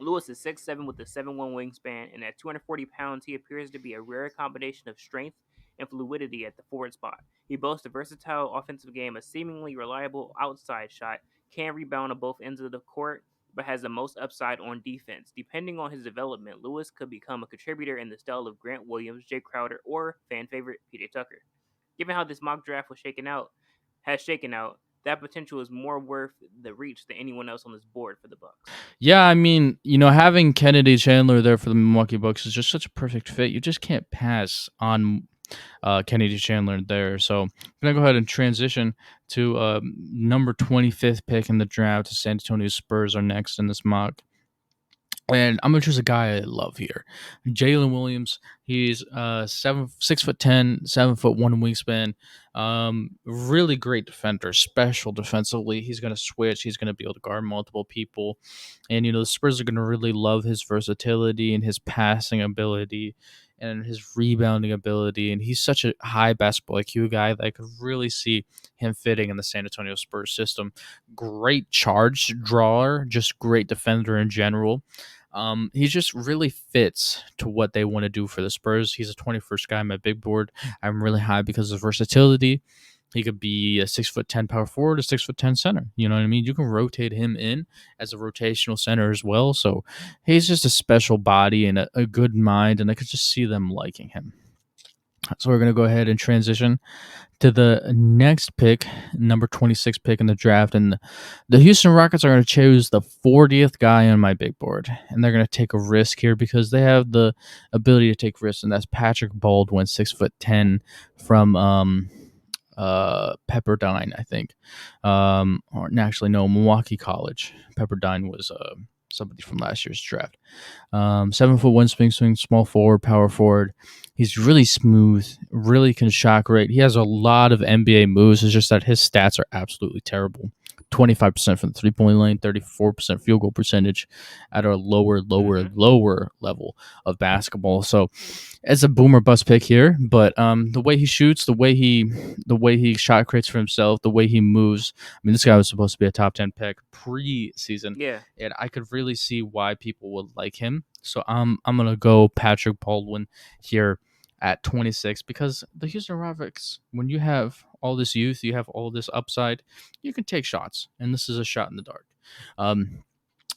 Lewis is 6'7" with a 7'1" wingspan, and at 240 pounds, he appears to be a rare combination of strength and fluidity at the forward spot. He boasts a versatile offensive game, a seemingly reliable outside shot, can rebound on both ends of the court, but has the most upside on defense. Depending on his development, Lewis could become a contributor in the style of Grant Williams, Jay Crowder, or fan favorite PJ Tucker. Given how this mock draft has shaken out, that potential is more worth the reach than anyone else on this board for the Bucks. Yeah, I mean, having Kennedy Chandler there for the Milwaukee Bucks is just such a perfect fit. You just can't pass on Kennedy Chandler there. So I'm going to go ahead and transition to number 25th pick in the draft. The San Antonio Spurs are next in this mock. And I'm gonna choose a guy I love here, Jaylen Williams. He's 6'10", 7'1" wingspan. Really great defender, special defensively. He's gonna switch. He's gonna be able to guard multiple people, and the Spurs are gonna really love his versatility and his passing ability and his rebounding ability. And he's such a high basketball IQ guy that I could really see him fitting in the San Antonio Spurs system. Great charge drawer, just great defender in general. He just really fits to what they want to do for the Spurs. He's a 21st guy on my big board. I'm really high because of versatility. He could be a 6'10" power forward, a 6'10" center. You know what I mean? You can rotate him in as a rotational center as well. So he's just a special body and a good mind, and I could just see them liking him. So we're going to go ahead and transition to the next pick, number 26 pick in the draft. And the Houston Rockets are going to choose the 40th guy on my big board. And they're going to take a risk here because they have the ability to take risks. And that's Patrick Baldwin, 6'10", from Pepperdine, I think. Or actually, no, Milwaukee College. Pepperdine was somebody from last year's draft. 7 foot one swing, small forward, power forward. He's really smooth, really can shot great. He has a lot of NBA moves. It's just that his stats are absolutely terrible. 25% from the 3-point line, 34% field goal percentage at a lower level of basketball. So it's a boomer bust pick here, but the way he shoots, the way he shot creates for himself, the way he moves. I mean, this guy was supposed to be a top 10 pick pre-season. Yeah. And I could really see why people would like him. So I'm going to go Patrick Baldwin here at 26 because the Houston Rockets, when you have all this youth, you have all this upside, you can take shots, and this is a shot in the dark.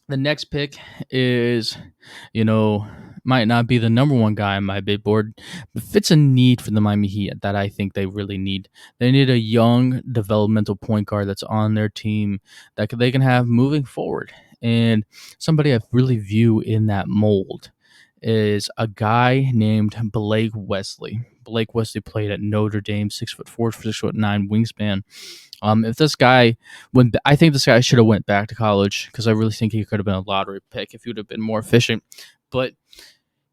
The next pick is, might not be the number one guy on my big board, but fits a need for the Miami Heat that I think they really need. They need a young developmental point guard that's on their team that they can have moving forward. And somebody I really view in that mold is a guy named Blake Wesley. Blake Wesley played at Notre Dame, 6'4", 6'9" wingspan. If this guy I think this guy should have went back to college because I really think he could have been a lottery pick if he would have been more efficient. But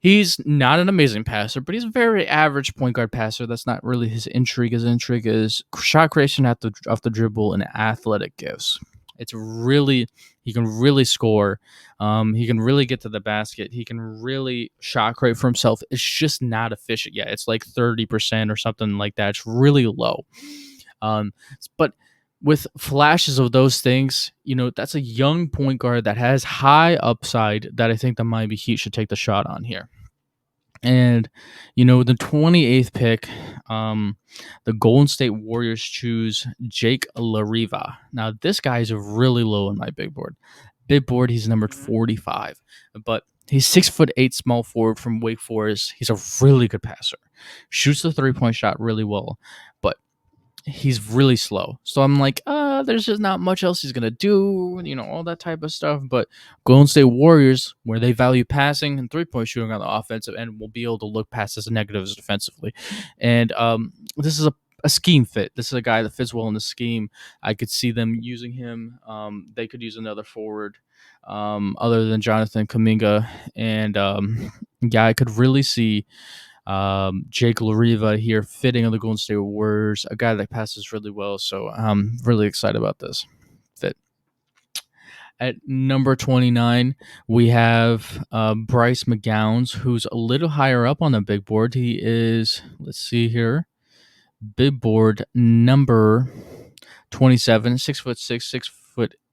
he's not an amazing passer, but he's a very average point guard passer. That's not really his intrigue. His intrigue is shot creation off the dribble and athletic gifts. He can really score. He can really get to the basket. He can really shot create for himself. It's just not efficient yet. It's like 30% or something like that. It's really low. But with flashes of those things, that's a young point guard that has high upside that I think the Miami Heat should take the shot on here. And, the 28th pick, the Golden State Warriors choose Jake Lariva. Now, this guy is really low on my big board. Big board, he's numbered 45. But he's 6'8", small forward from Wake Forest. He's a really good passer. Shoots the three-point shot really well. But he's really slow. So I'm like, there's just not much else he's going to do, all that type of stuff. But Golden State Warriors, where they value passing and three-point shooting on the offensive end, will be able to look past his negatives defensively. And this is a scheme fit. This is a guy that fits well in the scheme. I could see them using him. They could use another forward other than Jonathan Kuminga. And, I could really see Jake Lariva here fitting on the Golden State Warriors, a guy that passes really well. So I'm really excited about this fit. At number 29, we have Bryce Mcgowan, who's a little higher up on the big board. He is, let's see here, big board number 27, 6'6",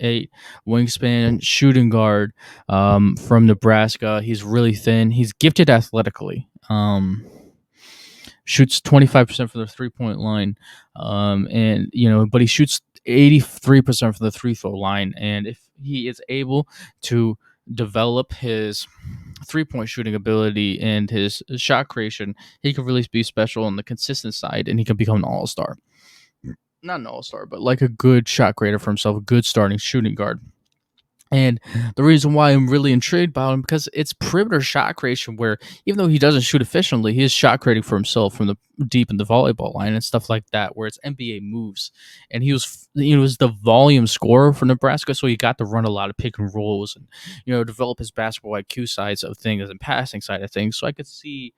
6'8" wingspan, shooting guard from Nebraska. He's really thin. He's gifted athletically. Shoots 25% from the 3-point line, but he shoots 83% from the free throw line. And if he is able to develop his 3-point shooting ability and his shot creation, he can really be special on the consistent side, and he can become an all-star. Not an all-star, but like a good shot creator for himself, a good starting shooting guard. And the reason why I'm really intrigued by him, because it's perimeter shot creation where even though he doesn't shoot efficiently, he is shot creating for himself from the deep in the volleyball line and stuff like that, where it's NBA moves. And he was the volume scorer for Nebraska, so he got to run a lot of pick and rolls and, develop his basketball IQ sides of things and passing side of things. So I could see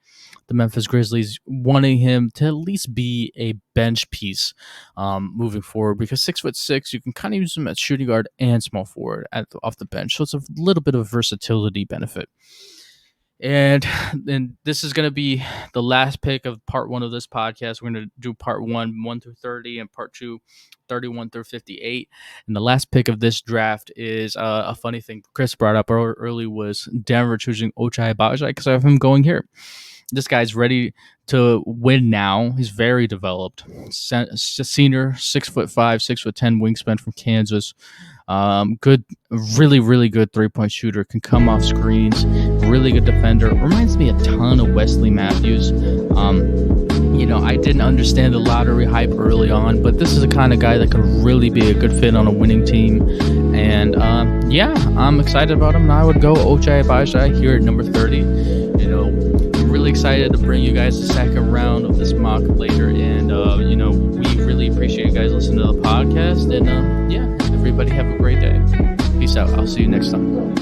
the Memphis Grizzlies wanting him to at least be a bench piece moving forward, because 6'6", you can kind of use him as shooting guard and small forward off the bench. So it's a little bit of a versatility benefit. And this is going to be the last pick of part 1 of this podcast. We're going to do part 1 through 30, and part 2, 31 through 58. And the last pick of this draft is a funny thing Chris brought up early was Denver choosing Ochai Agbaji, because I have him going here. This guy's ready to win now. He's very developed. Senior, 6'5", 6'10" wingspan from Kansas. Good, really, really good 3-point shooter. Can come off screens. Really good defender. Reminds me a ton of Wesley Matthews. I didn't understand the lottery hype early on, but this is the kind of guy that could really be a good fit on a winning team. And I'm excited about him. And I would go Ochai Agbaji here at number 30. I'm really excited to bring you guys the second round of this mock later. And, we really appreciate you guys listening to the podcast. And, everybody have a great day. Peace out. I'll see you next time.